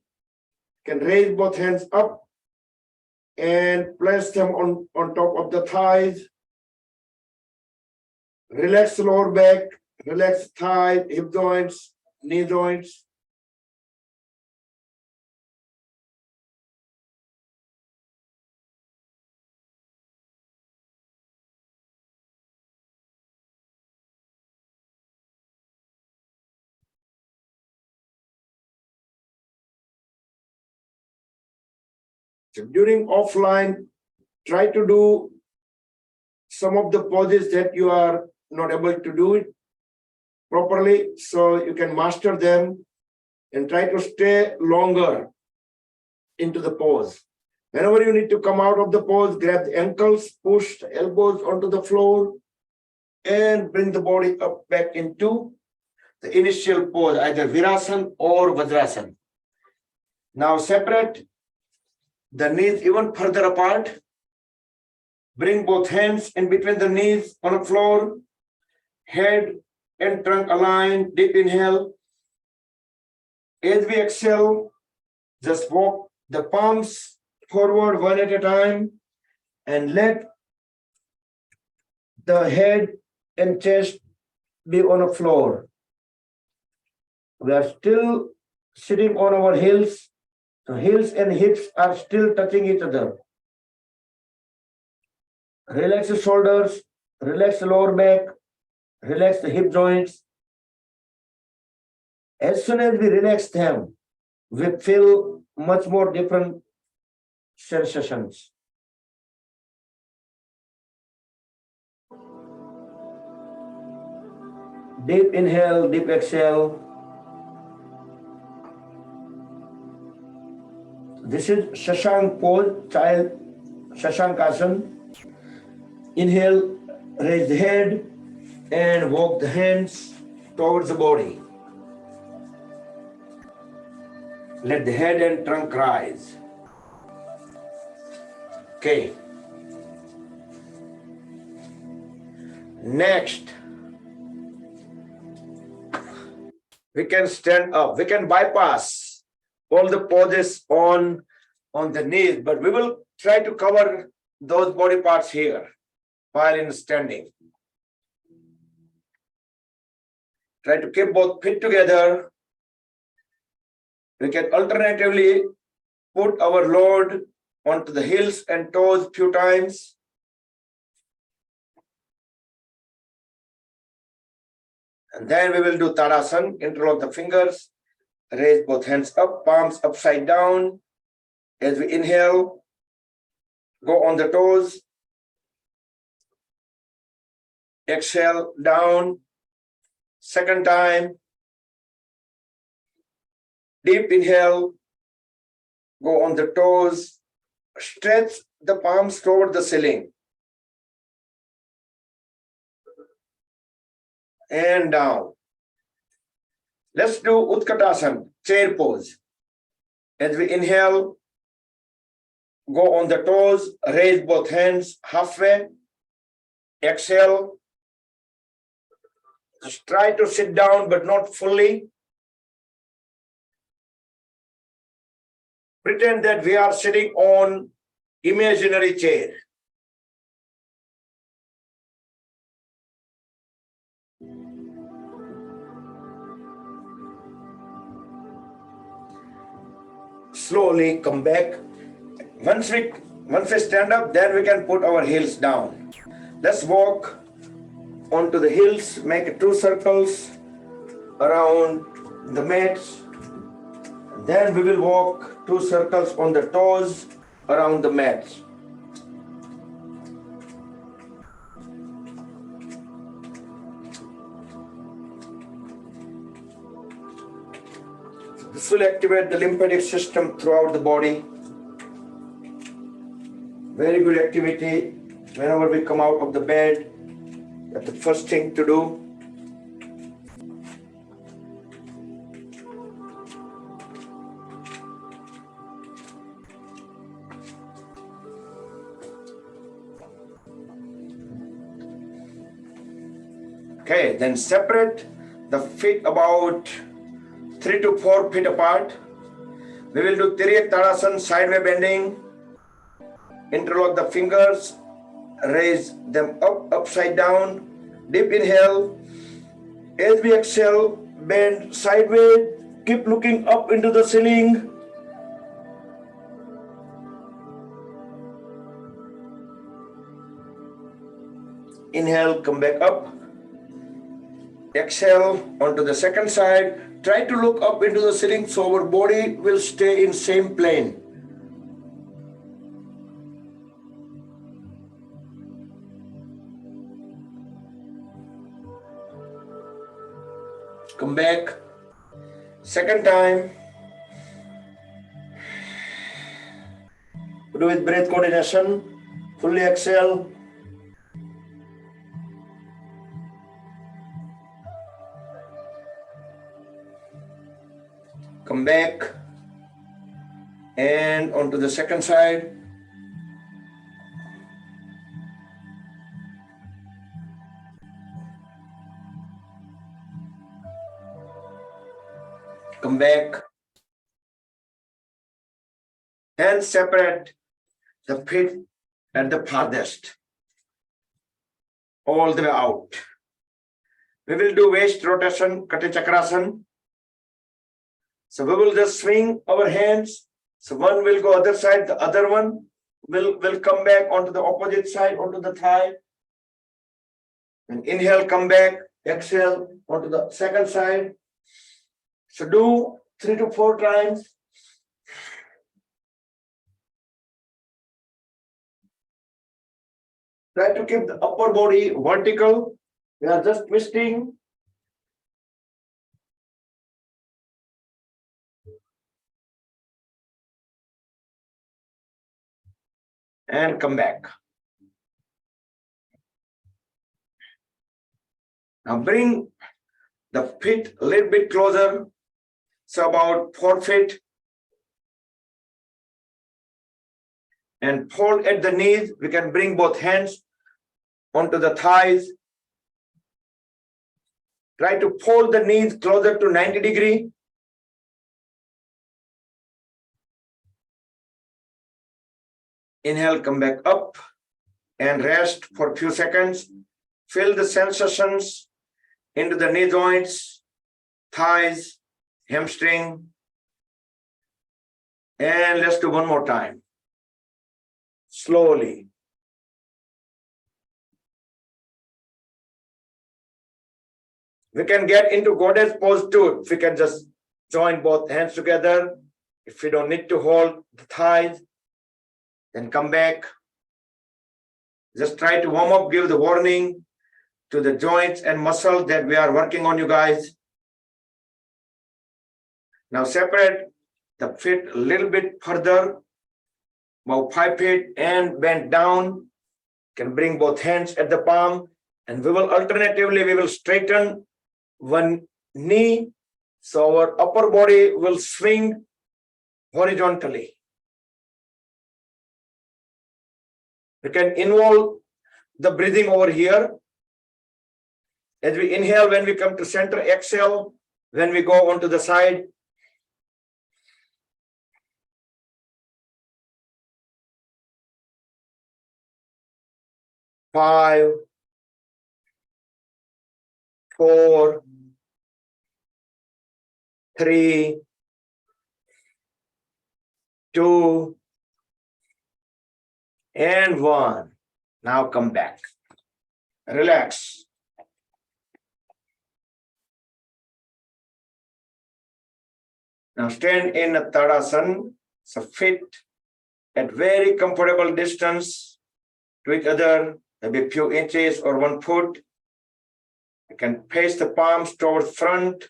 You can raise both hands up and place them on top of the thighs. Relax the lower back, relax thighs, hip joints, knee joints. So during offline, try to do some of the poses that you are not able to do it properly, so you can master them and try to stay longer into the pose. Whenever you need to come out of the pose, grab the ankles, push the elbows onto the floor, and bring the body up back into the initial pose, either Virasana or Madrasana. Now separate the knees even further apart. Bring both hands in between the knees on the floor. Head and trunk aligned. Deep inhale. As we exhale, just walk the palms forward one at a time and let the head and chest be on the floor. We are still sitting on our heels. So heels and hips are still touching each other. Relax the shoulders, relax the lower back, relax the hip joints. As soon as we relax them, we feel much more different sensations. Deep inhale, deep exhale. This is Shashank pose, child Shashankasan. Inhale, raise the head and walk the hands towards the body. Let the head and trunk rise. Okay. Next, we can stand up. We can bypass all the poses on the knees, but we will try to cover those body parts here while in standing. Try to keep both feet together. We can alternatively put our load onto the heels and toes few times. And then we will do Tadasana, interlock the fingers, Raise both hands up, palms upside down. As we inhale, go on the toes. Exhale, down. Second time. Deep inhale, go on the toes. Stretch the palms toward the ceiling. And down. Let's do Utkatasan, chair pose. As we inhale, go on the toes, raise both hands halfway. Exhale. Just try to sit down, but not fully. Pretend that we are sitting on imaginary chair. Slowly come back. Once we stand up, then we can put our heels down. Let's walk onto the heels, make 2 circles around the mats. Then we will walk 2 circles on the toes around the mats. This will activate the lymphatic system throughout the body. Very good activity. Whenever we come out of the bed, that's the first thing to do. Okay, then separate the feet about 3 to 4 feet apart. We will do Titliasana, sideway bending. Interlock the fingers, raise them up, upside down. Deep inhale. As we exhale, bend sideways. Keep looking up into the ceiling. Inhale, come back up. Exhale onto the second side. Try to look up into the ceiling so our body will stay in same plane. Come back. Second time. Do with breath coordination. Fully exhale. Come back. And onto the second side. Come back. And separate the feet at the farthest. All the way out. We will do waist rotation, Kati Chakrasana. So we will just swing our hands. So one will go other side, the other one will come back onto the opposite side, onto the thigh. And inhale, come back, exhale onto the second side. So do 3 to 4 times. Try to keep the upper body vertical. We are just twisting. And come back. Now bring the feet a little bit closer. So about 4 feet. And fold at the knees. We can bring both hands onto the thighs. Try to fold the knees closer to 90 degrees. Inhale, come back up and rest for a few seconds. Feel the sensations into the knee joints, thighs, hamstring. And let's do one more time. Slowly. We can get into goddess pose too. If we can just Join both hands together. If you don't need to hold the thighs, then come back. Just try to warm up, give the warning to the joints and muscles that we are working on, you guys. Now separate the feet a little bit further, about 5 feet, and bend down. You can bring both hands at the palm, and we will straighten one knee, so our upper body will swing horizontally. We can involve the breathing over here. As we inhale, when we come to center, exhale when we go onto the side. Five, 4, 3, 2, and 1. Now come back. Relax. Now stand in a Titliasana, so feet at very comfortable distance to each other, maybe a few inches or 1 foot. You can face the palms towards front,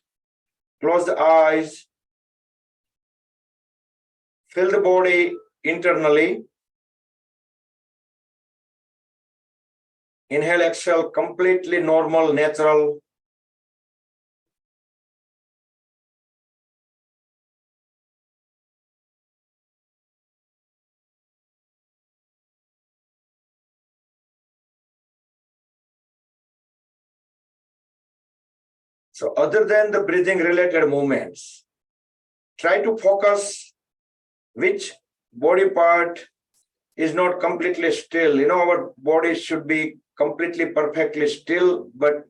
close the eyes, feel the body internally. Inhale, exhale, completely normal, natural. So other than the breathing related movements, try to focus which body part is not completely still. Our body should be completely perfectly still, but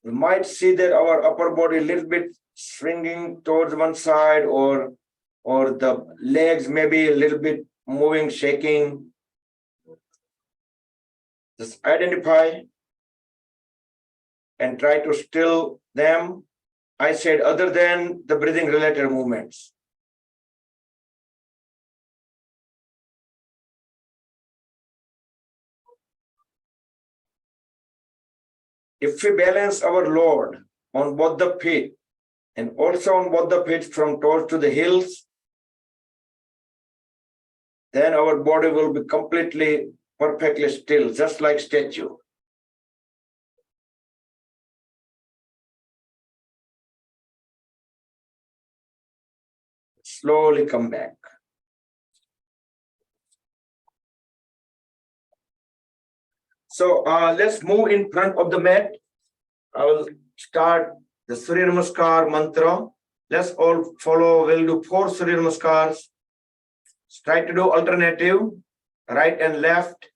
we might see that our upper body a little bit swinging towards one side, or the legs maybe a little bit moving, shaking. Just identify and try to still them. I said other than the breathing related movements. If we balance our load on both the feet and also on both the feet from toes to the heels, then our body will be completely, perfectly still, just like statue. Slowly come back. So let's move in front of the mat. I will start the Surya Namaskar mantra. Let's all follow. We'll do 4 Surya Namaskars. Try to do alternative, right and left.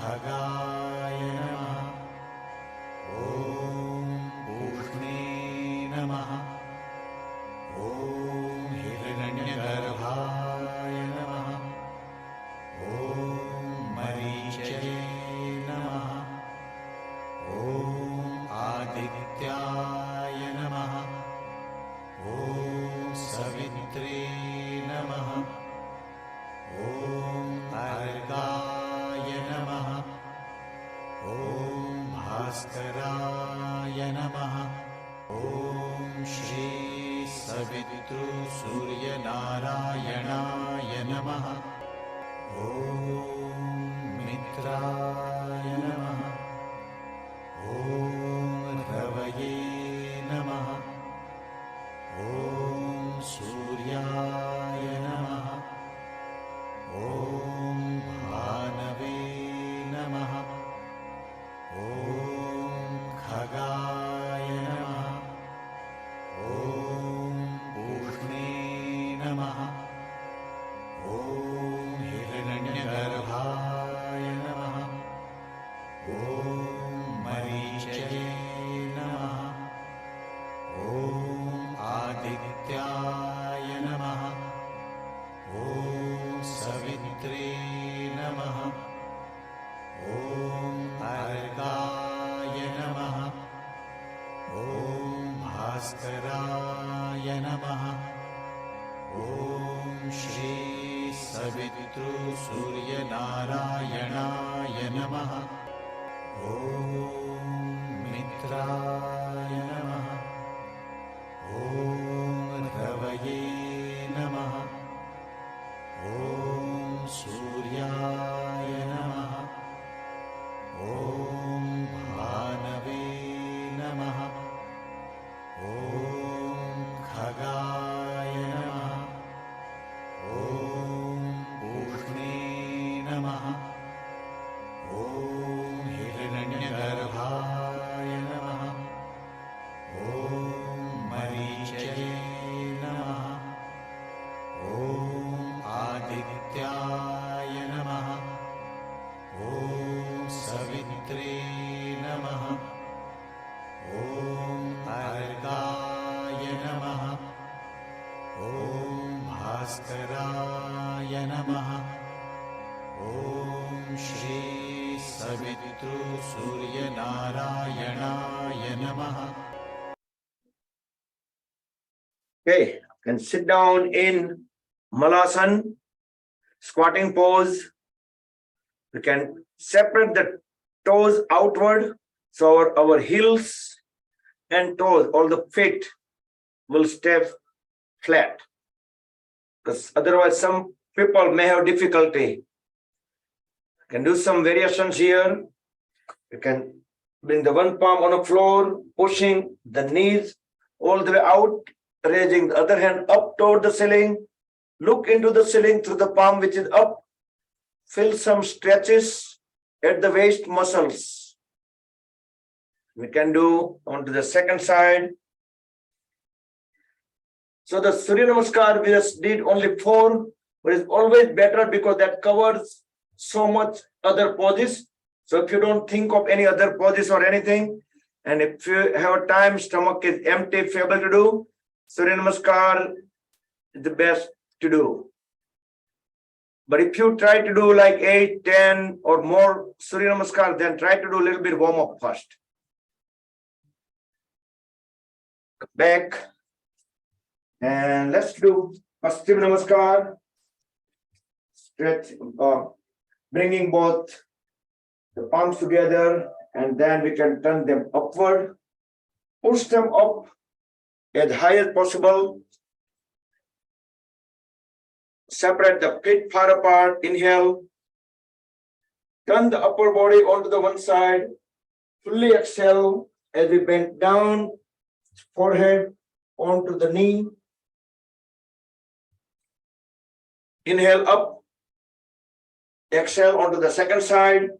Khagaya Bhaskaraya Namaha. Om Shri Savitru Surya Narayanaya Namaha. Om Mitraya Namaha. Om Ravaye Namaha. Om Suryaya Namaha. Om Bhanave Namaha. Om Khagaya Namaha. Om Pushne Namaha. Om Hiranyagarbhaya Namaha. Om Marichaye Namaha. Om Adityaya Namaha. Om Savitre Namaha. Om Argaya Namaha. Om Bhaskaraya Namaha. Om Shri Savitru Surya Narayanaya Namaha. Om Mitraya Namaha. Om Ravaye Namaha. Om Suryaya Namaha. Om Bhanave Namaha. Om Khagaya Namaha. Om Pushne Namaha. Om Hiranyagarbhaya Namaha. Om Marichaye Namaha. Om Adityaya Namaha. Om Savitre Namaha. Om Argaya Namaha. Om Bhaskaraya Namaha. Om Shri Savitru Surya Narayanaya Namaha. Okay, and sit down in Madrasana, squatting pose. We can separate the toes outward, so our heels and toes, all the feet will stay flat. Because otherwise, some people may have difficulty. You can do some variations here. You can bring the one palm on the floor, pushing the knees all the way out, raising the other hand up toward the ceiling. Look into the ceiling through the palm which is up. Feel some stretches at the waist muscles. We can do onto the second side. So the Surya Namaskar we just did only 4, but it's always better because that covers so much other poses. So if you don't think of any other poses or anything, and if you have time, stomach is empty, if you're able to do, Surya Namaskar is the best to do. But if you try to do like 8, 10 or more Surya Namaskar, then try to do a little bit warm up first. Back. And let's do Paschim Namaskar. Stretch, bringing both the palms together, and then we can turn them upward. Push them up as high as possible. Separate the feet far apart. Inhale. Turn the upper body onto the one side. Fully exhale as we bend down, forehead onto the knee. Inhale up. Exhale onto the second side.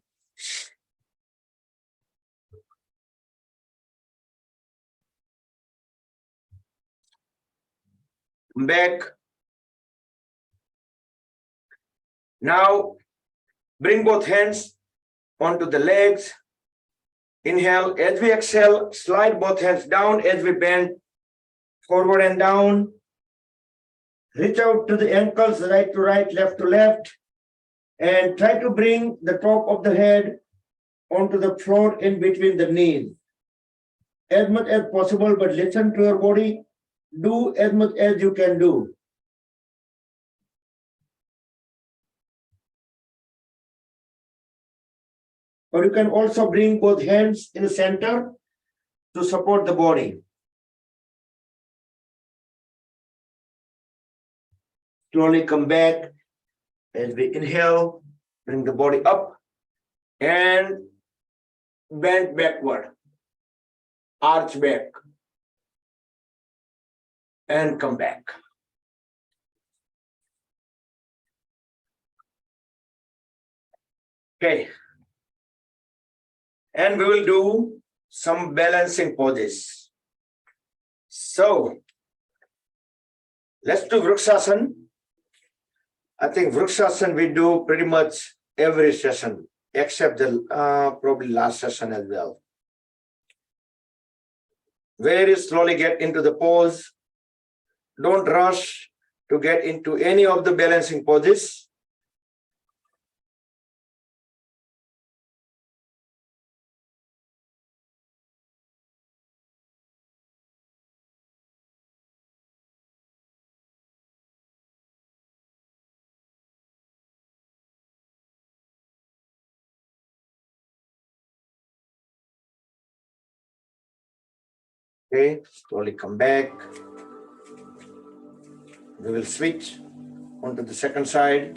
Back. Now, bring both hands onto the legs. Inhale. As we exhale, slide both hands down as we bend forward and down. Reach out to the ankles, right to right, left to left. And try to bring the top of the head onto the floor in between the knees. As much as possible, but listen to your body. Do as much as you can do. Or you can also bring both hands in the center to support the body. Slowly come back as we inhale, bring the body up and bend backward, arch back and come back. Okay. And we will do some balancing poses. So let's do Virasana. I think Virasana we do pretty much every session, except the probably last session as well. Very slowly get into the pose. Don't rush to get into any of the balancing poses. Okay, slowly come back. We will switch onto the second side.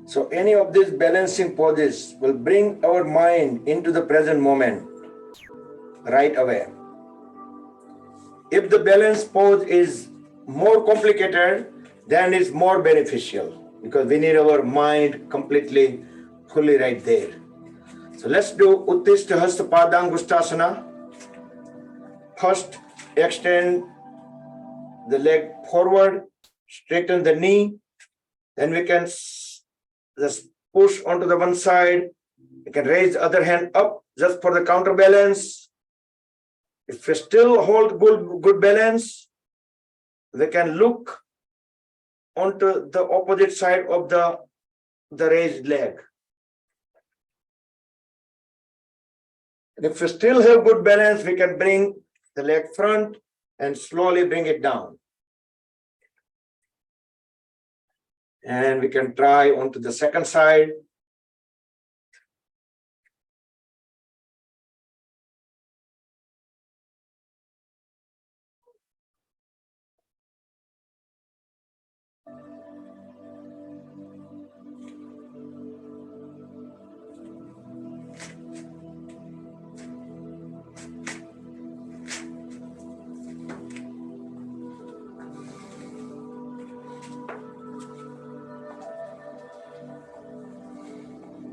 So any of these balancing poses will bring our mind into the present moment right away. If the balance pose is more complicated, then it's more beneficial because we need our mind completely, fully right there. So let's do Uttishta Hasta Padangustasana. First, extend the leg forward, straighten the knee, then we can just push onto the one side. You can raise the other hand up just for the counterbalance. If we still hold good balance, we can look onto the opposite side of the raised leg. And if we still have good balance, we can bring the leg front and slowly bring it down. And we can try onto the second side.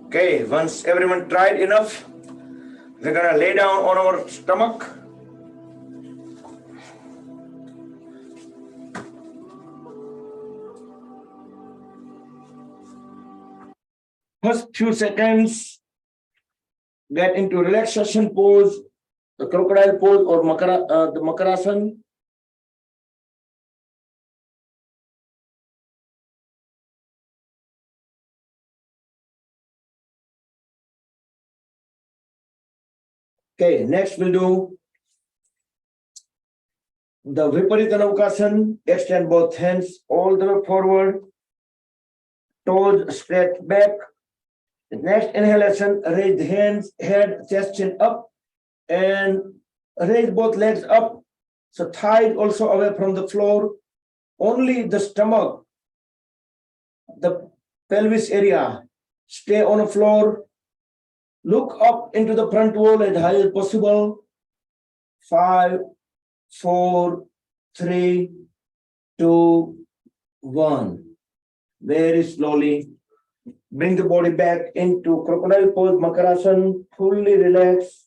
Okay, once everyone tried enough, we're gonna lay down on our stomach. First few seconds, get into relaxation pose, the crocodile pose or the Madrasana. Okay, next we'll do the Viparita Navkasan. Extend both hands all the way forward, toes straight back. The next inhalation, raise the hands, head, chest, chin up, and raise both legs up. So thighs also away from the floor. Only the stomach, the pelvis area, stay on the floor. Look up into the front wall as high as possible. 5, 4, 3, 2, 1. Very slowly. Bring the body back into crocodile pose, Madrasana, fully relax.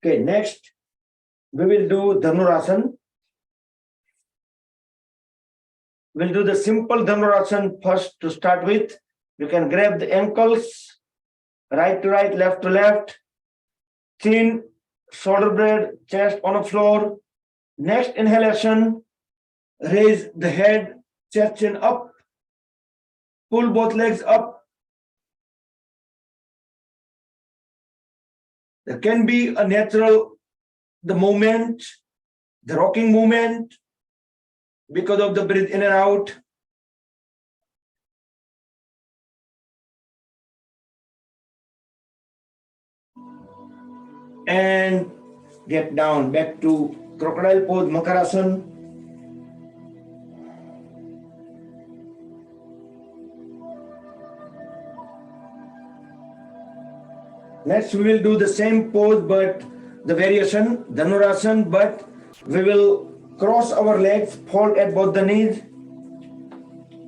Okay, next we will do Dhanurasana. We'll do the simple Dhanurasana first to start with. You can grab the ankles right to right, left to left. Chin, shoulder blade, chest on the floor. Next inhalation, raise the head, chest chin up, pull both legs up. There can be a natural, the movement, the rocking movement because of the breath in and out. And get down back to crocodile pose, Muktasan. Next, we will do the same pose, but the variation, Dhanurasana, but we will cross our legs, fold at both the knees,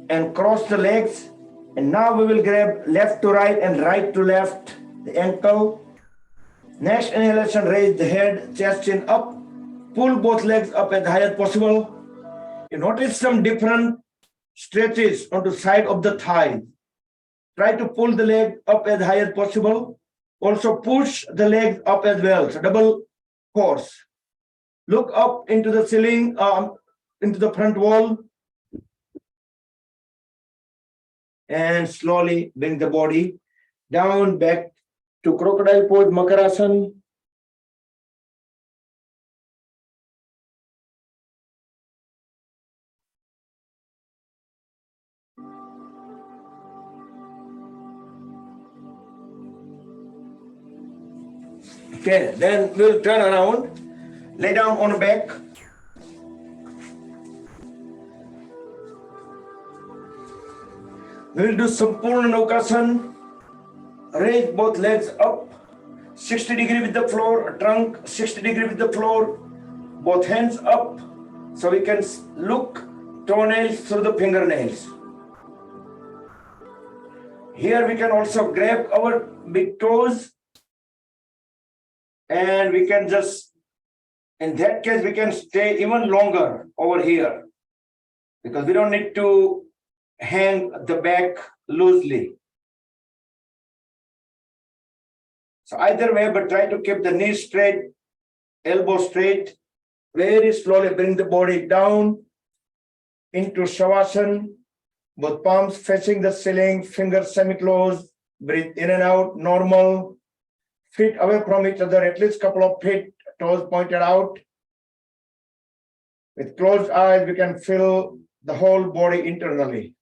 and cross the legs. And now we will grab left to right and right to left, the ankle. Next inhalation, raise the head, chest chin up, pull both legs up as high as possible. You notice some different stretches on the side of the thigh. Try to pull the leg up as high as possible. Also push the legs up as well. So double force. Look up into the ceiling, into the front wall. And slowly bring the body down back to crocodile pose, Muktasan. Okay, then we'll turn around, lay down on the back. We'll do Sampurna Namaskar. Raise both legs up, 60 degrees with the floor, trunk 60 degrees with the floor, both hands up, so we can look toenails through the fingernails. Here we can also grab our big toes, and we can just, in that case, we can stay even longer over here, because we don't need to hang the back loosely. So either way, but try to keep the knees straight, elbow straight. Very slowly bring the body down into Shavasana. Both palms facing the ceiling, fingers semi-closed. Breathe in and out, normal. Feet away from each other, at least couple of feet, toes pointed out. With closed eyes, we can feel the whole body internally.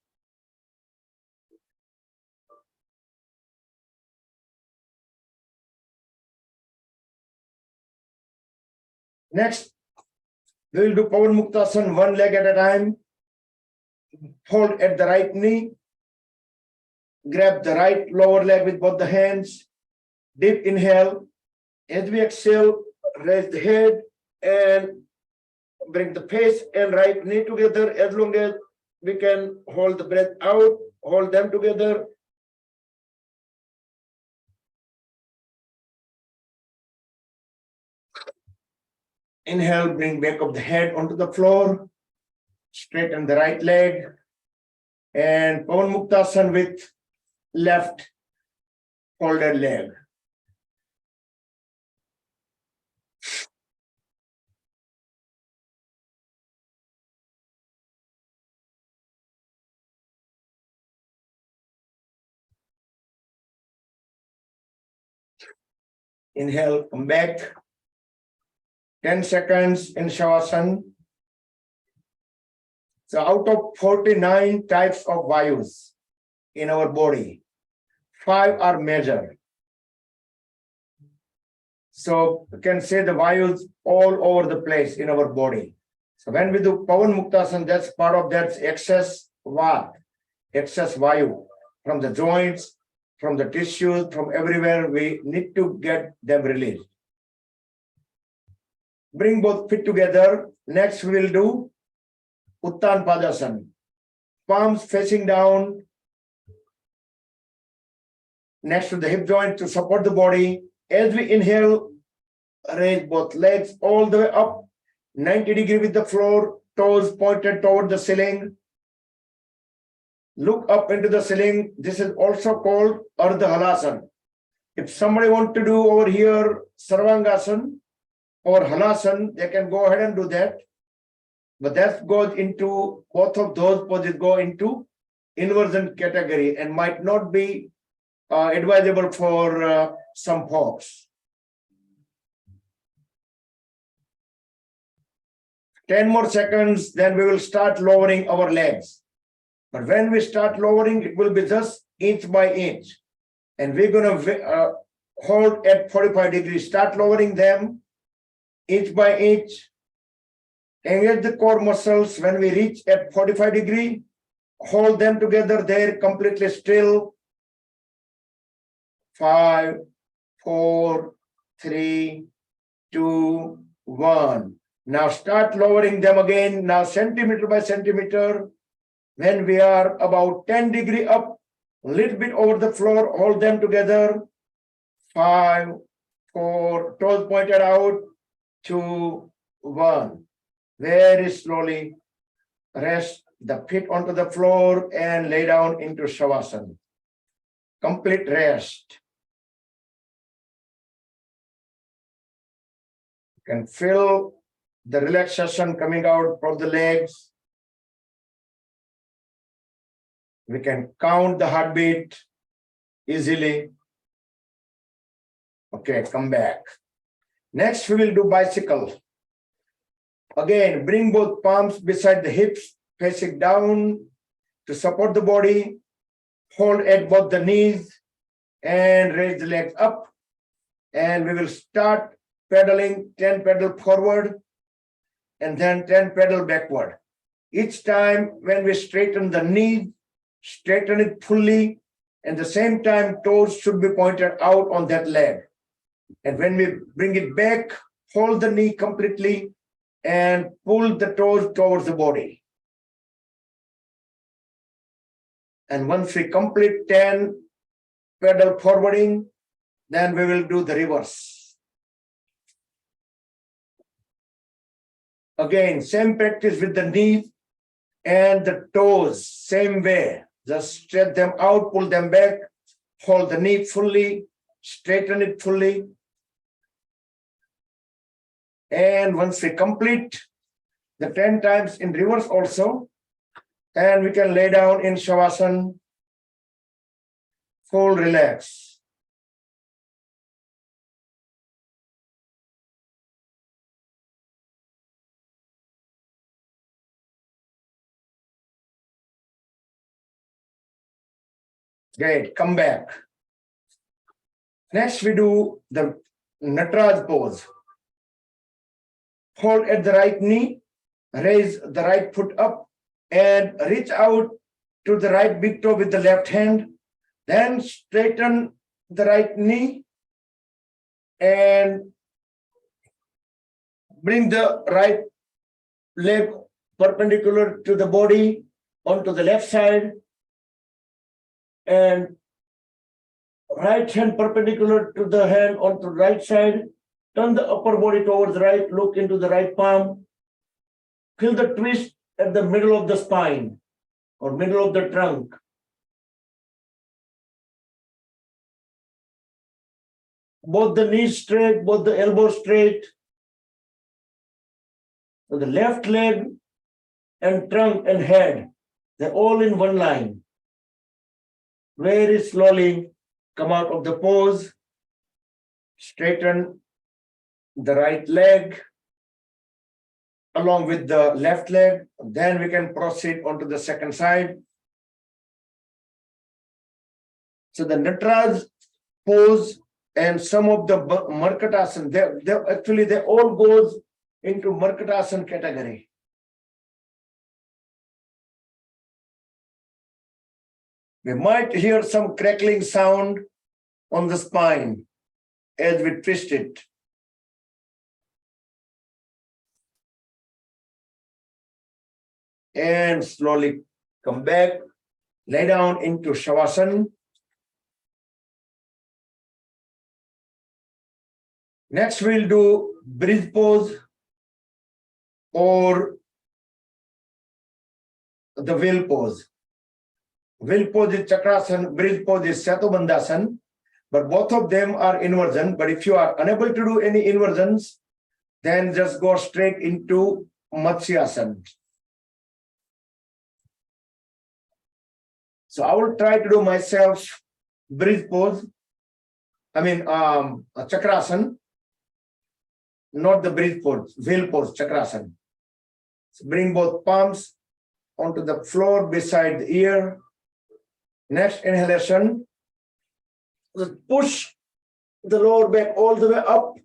Next, we will do Power Muktasan, one leg at a time. Hold at the right knee. Grab the right lower leg with both the hands. Deep inhale. As we exhale, raise the head and bring the face and right knee together. As long as we can hold the breath out, hold them together. Inhale, bring back of the head onto the floor. Straighten the right leg. And Pawan Muktasan with left folded leg. Inhale, come back. 10 seconds in Shavasana. So out of 49 types of vayus in our body, 5 are major. So you can say the vayus all over the place in our body. So when we do Pawan Muktasan, that's part of that excess vat, excess vayu from the joints, from the tissues, from everywhere. We need to get them released. Bring both feet together. Next we will do Utkatasan. Palms facing down next to the hip joint to support the body. As we inhale, raise both legs all the way up, 90 degrees with the floor, toes pointed toward the ceiling. Look up into the ceiling. This is also called Ardha Halasana. If somebody want to do over here Sarvangasana or Halasana, they can go ahead and do that. But that goes into, both of those poses go into inversion category and might not be advisable for some folks. 10 more seconds, then we will start lowering our legs. But when we start lowering, it will be just inch by inch. And we're going to hold at 45 degrees. Start lowering them inch by inch. Engage the core muscles. When we reach at 45 degree, hold them together there completely still. 5, 4, 3, 2, 1. Now start lowering them again. Now centimeter by centimeter. When we are about 10 degree up, a little bit over the floor, hold them together. 5, 4, toes pointed out. 2, 1. Very slowly rest the feet onto the floor and lay down into Shavasana. Complete rest. You can feel the relaxation coming out from the legs. We can count the heartbeat easily. Okay, come back. Next, we will do bicycle. Again, bring both palms beside the hips, facing down to support the body. Hold at both the knees and raise the legs up. And we will start pedaling 10 pedal forward and then 10 pedal backward. Each time when we straighten the knee, straighten it fully, and the same time toes should be pointed out on that leg. And when we bring it back, hold the knee completely and pull the toes towards the body. And once we complete 10 pedal forwarding, then we will do the reverse. Again, same practice with the knees and the toes, same way. Just stretch them out, pull them back, hold the knee fully, straighten it fully. And once we complete the 10 times in reverse also, and we can lay down in Shavasana, full relax. Great, come back. Next we do the Natraj pose. Hold at the right knee, raise the right foot up and reach out to the right big toe with the left hand. Then straighten the right knee and bring the right leg perpendicular to the body onto the left side and right hand perpendicular to the hand onto the right side. Turn the upper body towards the right, look into the right palm. Feel the twist at the middle of the spine or middle of the trunk. Both the knees straight, both the elbows straight. So the left leg and trunk and head, they're all in one line. Very slowly come out of the pose. Straighten the right leg along with the left leg. Then we can proceed onto the second side. So the Natraj pose and some of the Muktasan, they all goes into Muktasan category. We might hear some crackling sound on the spine as we twist it. And slowly come back, lay down into Shavasana. Next, we'll do bridge pose or the wheel pose. Wheel pose is Chakrasana, bridge pose is Satubandhasan. but both of them are inversion. But if you are unable to do any inversions, then just go straight into Matsyasana. So I will try to do myself bridge pose. I mean, Chakrasana, not the bridge pose, wheel pose, Chakrasana. So bring both palms onto the floor beside the ear. Next inhalation, just push the lower back all the way up.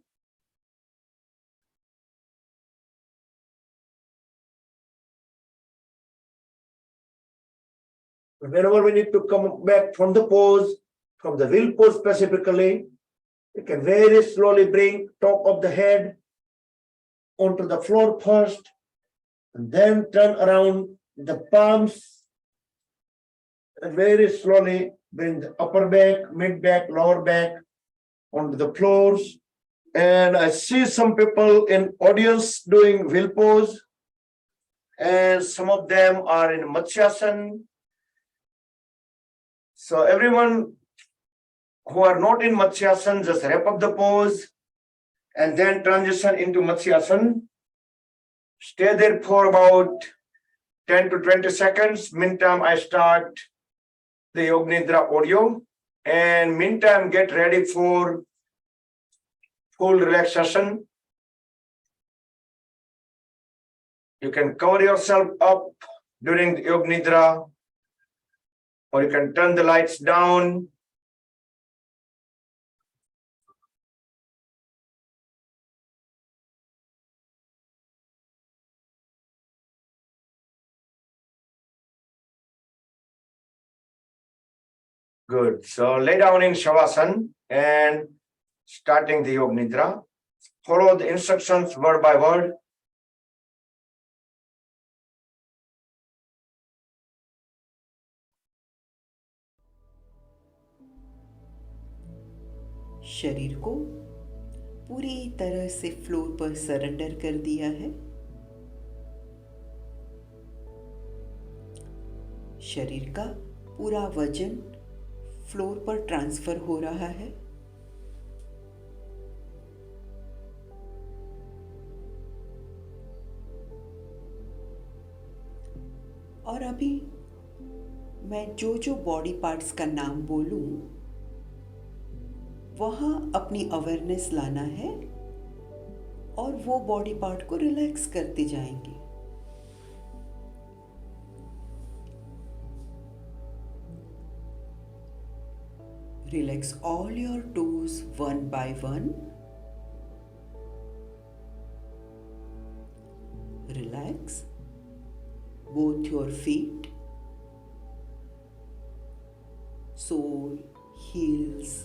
Whenever we need to come back from the pose, from the wheel pose specifically, you can very slowly bring top of the head onto the floor first, and then turn around the palms, and very slowly bring the upper back, mid back, lower back onto the floors. And I see some people in audience doing wheel pose, and some of them are in Matsyasana. So everyone who are not in Matsyasana, just wrap up the pose and then transition into Matsyasana. Stay there for about 10 to 20 seconds. Meantime, I start the Yoga Nidra audio. And meantime, get ready for full relaxation. You can cover yourself up during the Yoga Nidra, or you can turn the lights down. Good. So lay down in Shavasana and starting the Yoga Nidra. Follow the instructions word by word. शरीर को पूरी तरह से floor पर surrender कर दिया है। शरीर का पूरा वजन फ्लोर पर ट्रांसफर हो रहा है। और अभी मैं जो बॉडी पार्ट्स का नाम बोलूं, वहां अपनी अवेयरनेस लाना है और वो बॉडी पार्ट को रिलैक्स करते जाएंगे। Relax all your toes one by one. Relax both your feet, sole, heels.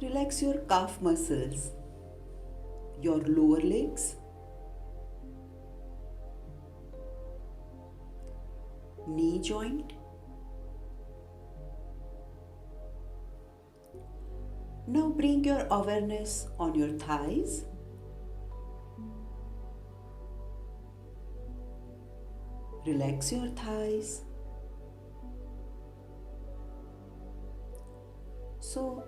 Relax your calf muscles, your lower legs, knee joint. Now bring your awareness on your thighs. Relax your thighs. So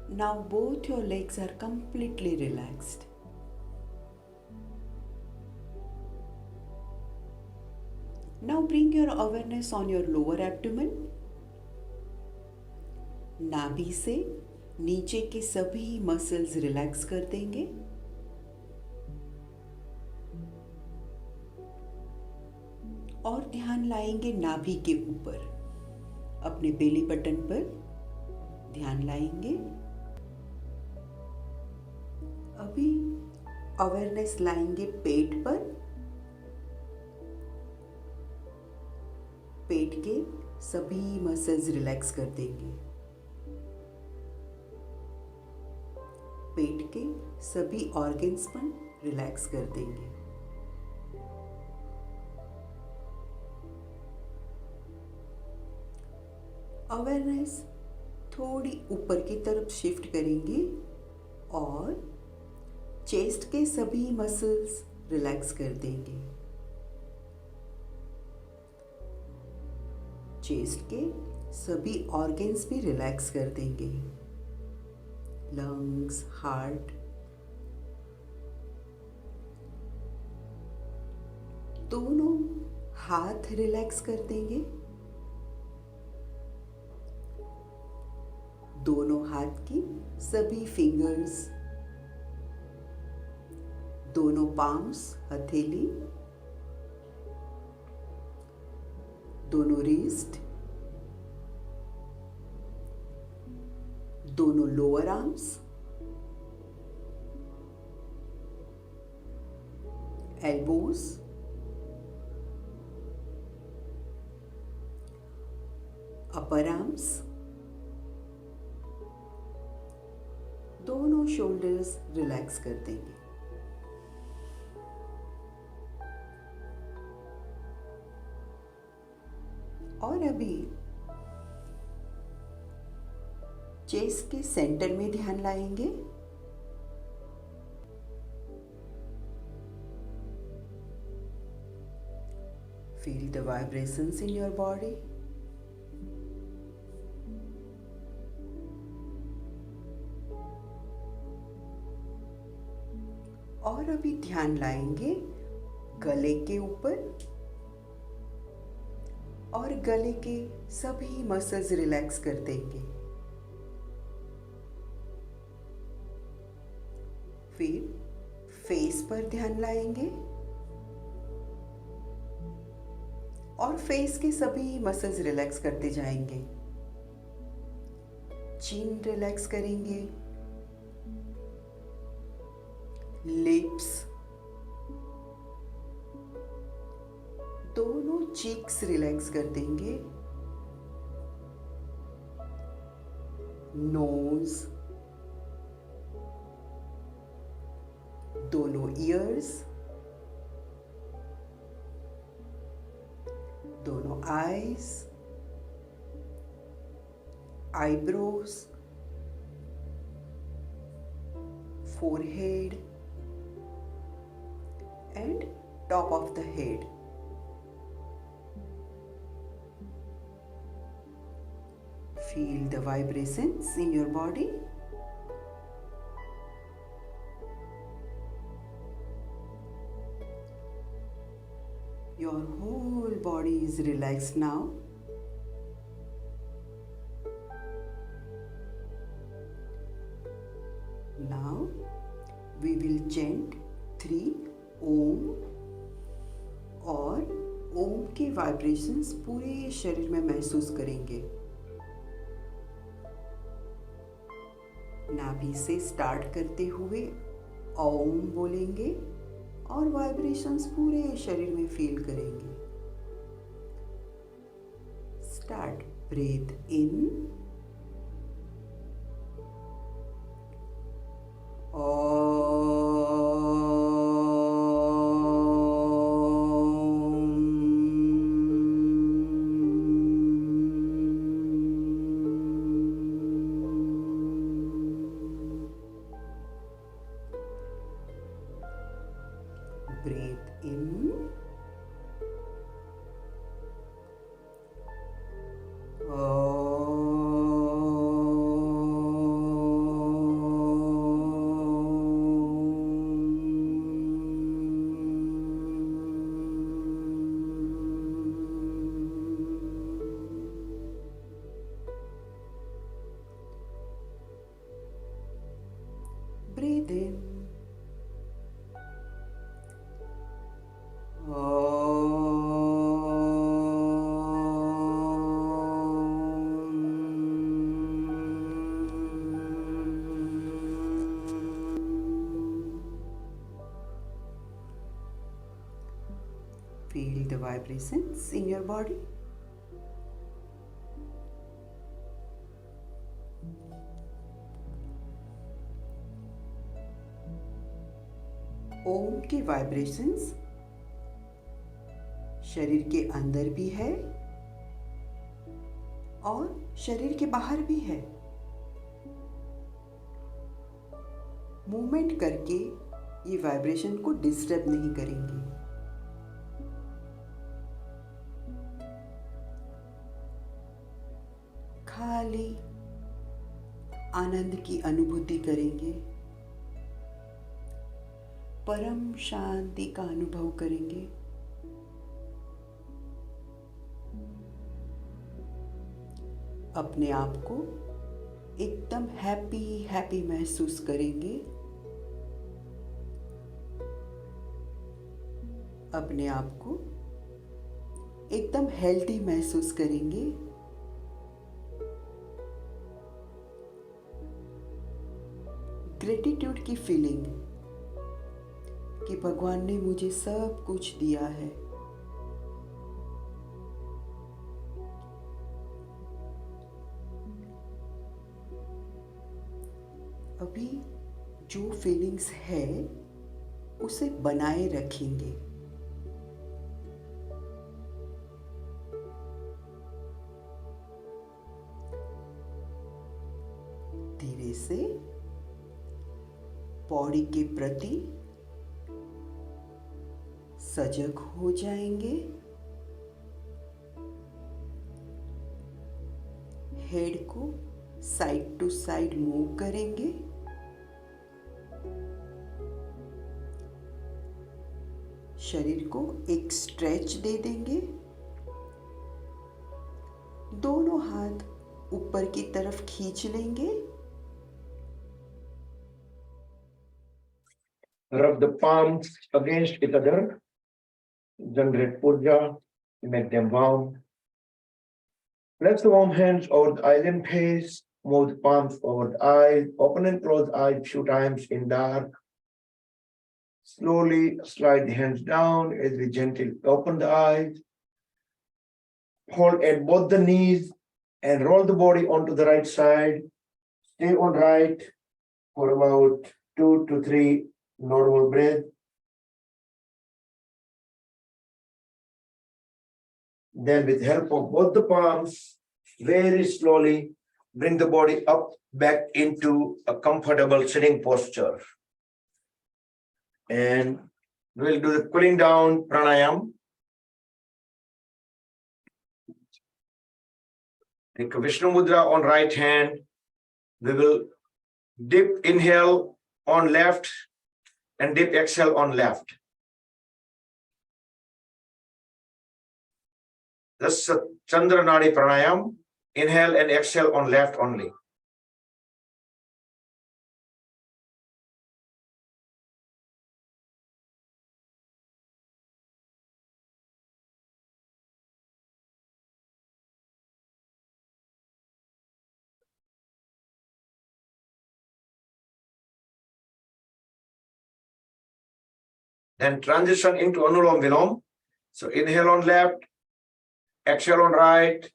now both your legs are completely relaxed. Now bring your awareness on your lower abdomen. नाभि से नीचे के सभी muscles relax कर देंगे। और ध्यान लाएंगे नाभि के ऊपर, अपने बेली बटन पर ध्यान लाएंगे। अभी अवेयरनेस लाएंगे पेट पर। पेट के सभी मसल्स रिलैक्स कर देंगे। पेट के सभी ऑर्गन्स पर रिलैक्स कर देंगे। अवेयरनेस थोड़ी ऊपर की तरफ शिफ्ट करेंगे और चेस्ट के सभी मसल्स रिलैक्स कर देंगे। चेस्ट के सभी ऑर्गन्स भी रिलैक्स कर देंगे। लंग्स, हार्ट, दोनों हाथ रिलैक्स कर देंगे। दोनों हाथ की सभी फिंगर्स, दोनों पाम्स, हथेली, दोनों रिस्ट, दोनों लोअर आर्म्स, एल्बोज, अपर आर्म्स, दोनों शोल्डर्स रिलैक्स कर देंगे। और अभी चेस्ट के सेंटर में ध्यान लाएंगे। Feel the vibrations in your body. और अभी ध्यान लाएंगे गले के ऊपर और गले के सभी मसल्स रिलैक्स कर देंगे। फिर फेस पर ध्यान लाएंगे और फेस के सभी मसल्स रिलैक्स करते जाएंगे। चिन रिलैक्स करेंगे, लिप्स, दोनों चीक्स रिलैक्स कर देंगे, नोज, दोनों ईयर्स, दोनों eyes, eyebrows, forehead and top of the head. Feel the vibrations in your body. Your whole body is relaxed now. Now we will chant 3 ओम और ओम के वाइब्रेशंस पूरे शरीर में महसूस करेंगे। नाभि से स्टार्ट करते हुए ओम बोलेंगे और वाइब्रेशंस पूरे शरीर में फील करेंगे। Start, breathe in, breathe in, breathe in. Feel the vibrations in your body. ओम के वाइब्रेशंस शरीर के अंदर भी है और शरीर के बाहर भी है। मूवमेंट करके ये वाइब्रेशन को डिस्टर्ब नहीं करेंगे। शक्तिशाली आनंद की अनुभूति करेंगे, परम शांति का अनुभव करेंगे। अपने आप को एकदम हैप्पी महसूस करेंगे। अपने आप को एकदम हेल्दी महसूस करेंगे। ग्रेटिट्यूड की फीलिंग कि भगवान ने मुझे सब कुछ दिया है। अभी जो फीलिंग्स है उसे बनाए रखेंगे। धीरे से बॉडी के प्रति सजग हो जाएंगे। हेड को साइड टू साइड मूव करेंगे। शरीर को एक स्ट्रेच दे देंगे। दोनों हाथ ऊपर की तरफ खींच लेंगे। Rub the palms against each other. Generate purja. Make them warm. Place the warm hands over the eyes and face. Move the palms over the eyes. Open and close eyes few times in dark. Slowly slide the hands down as we gently open the eyes. Hold at both the knees and roll the body onto the right side. Stay on right for about 2 to 3 normal breath. Then with help of both the palms, very slowly bring the body up back into a comfortable sitting posture. And we'll do the cooling down pranayam. Take a Vishnu Mudra on right hand. We will dip inhale on left and dip exhale on left. That's a Chandra Nadi Pranayam. Inhale and exhale on left only. Then transition into Anulom Vilom. So inhale on left, exhale on right,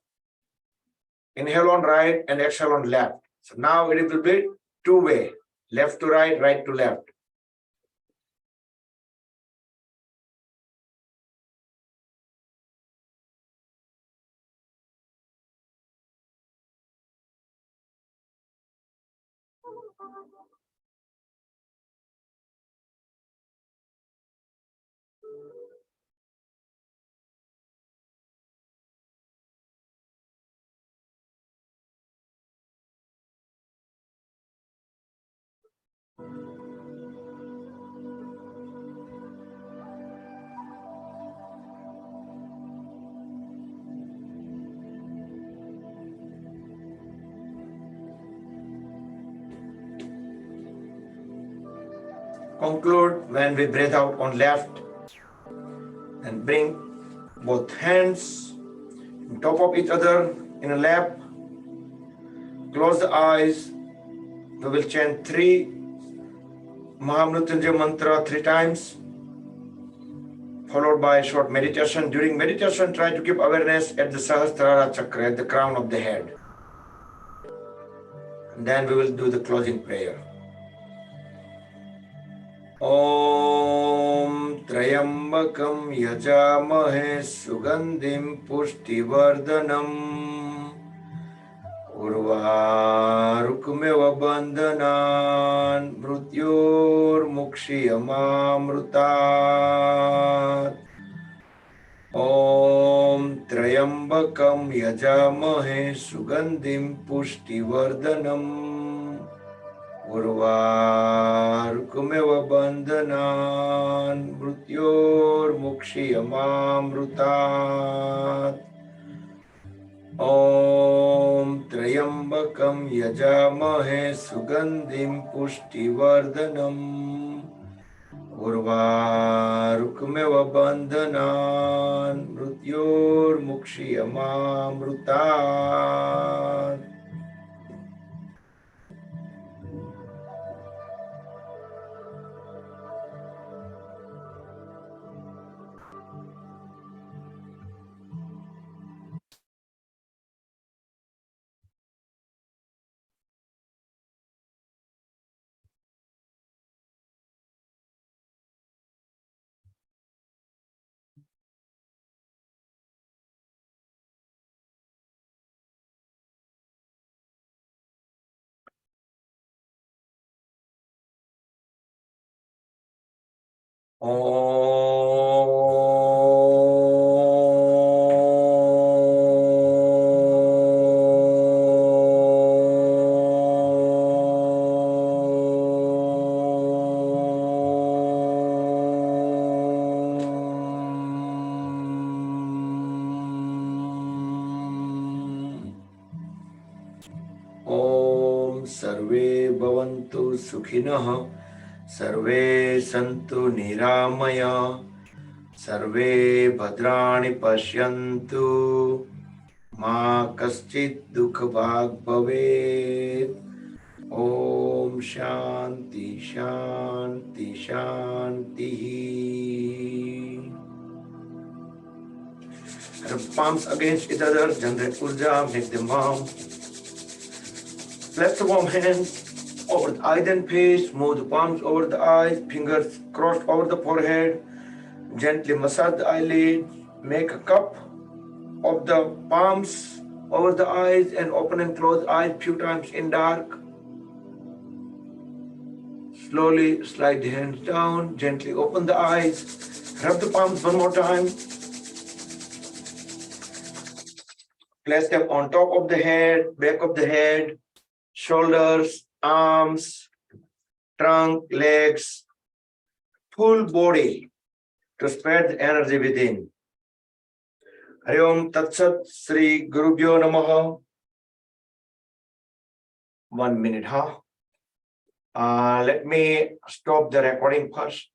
inhale on right and exhale on left. So now it will be two-way, left to right to left. Conclude when we breathe out on left and bring both hands on top of each other in a lap. Close the eyes. We will chant 3 Mahamrutyunjaya mantra 3 times, followed by a short meditation. During meditation, try to keep awareness at the Sahasrara chakra, at the crown of the head. And then we will do the closing prayer. Om Trayambakam Yajamahe Sugandhim Pushtivardhanam Urvarukmeva Bandhanan Mrutyor Mukshiyamamrutat Om Trayambakam त्र्यंबकं यजामहे सुगंधिं पुष्टिवर्धनम् उर्वारुकमिव बन्धनान् मृत्योर्मुक्षीयमामृतात् ॐ त्र्यंबकं यजामहे सुगंधिं पुष्टिवर्धनम् उर्वारुकमिव बन्धनान् मृत्योर्मुक्षीयमामृतात् ॐ सर्वे भवन्तु सुखिनः सर्वे सन्तु निरामया सर्वे भद्राणि पश्यन्तु मा कश्चित् दुःखभाग् भवेत् ॐ शान्ति शान्ति शान्तिः Rub palms against each other, generate urja, make them warm. Place the warm hands over the eyes and face, move the palms over the eyes, fingers crossed over the forehead. Gently massage the eyelids, make a cup of the palms over the eyes and open and close eyes few times in dark. Slowly slide the hands down, gently open the eyes, rub the palms one more time. Place them on top of the head, back of the head, shoulders, arms, trunk, legs, full body to spread the energy within. Hari Om Tat Sat Sri Gurubhyo Namaha. 1 minute, huh? Let me stop the recording first.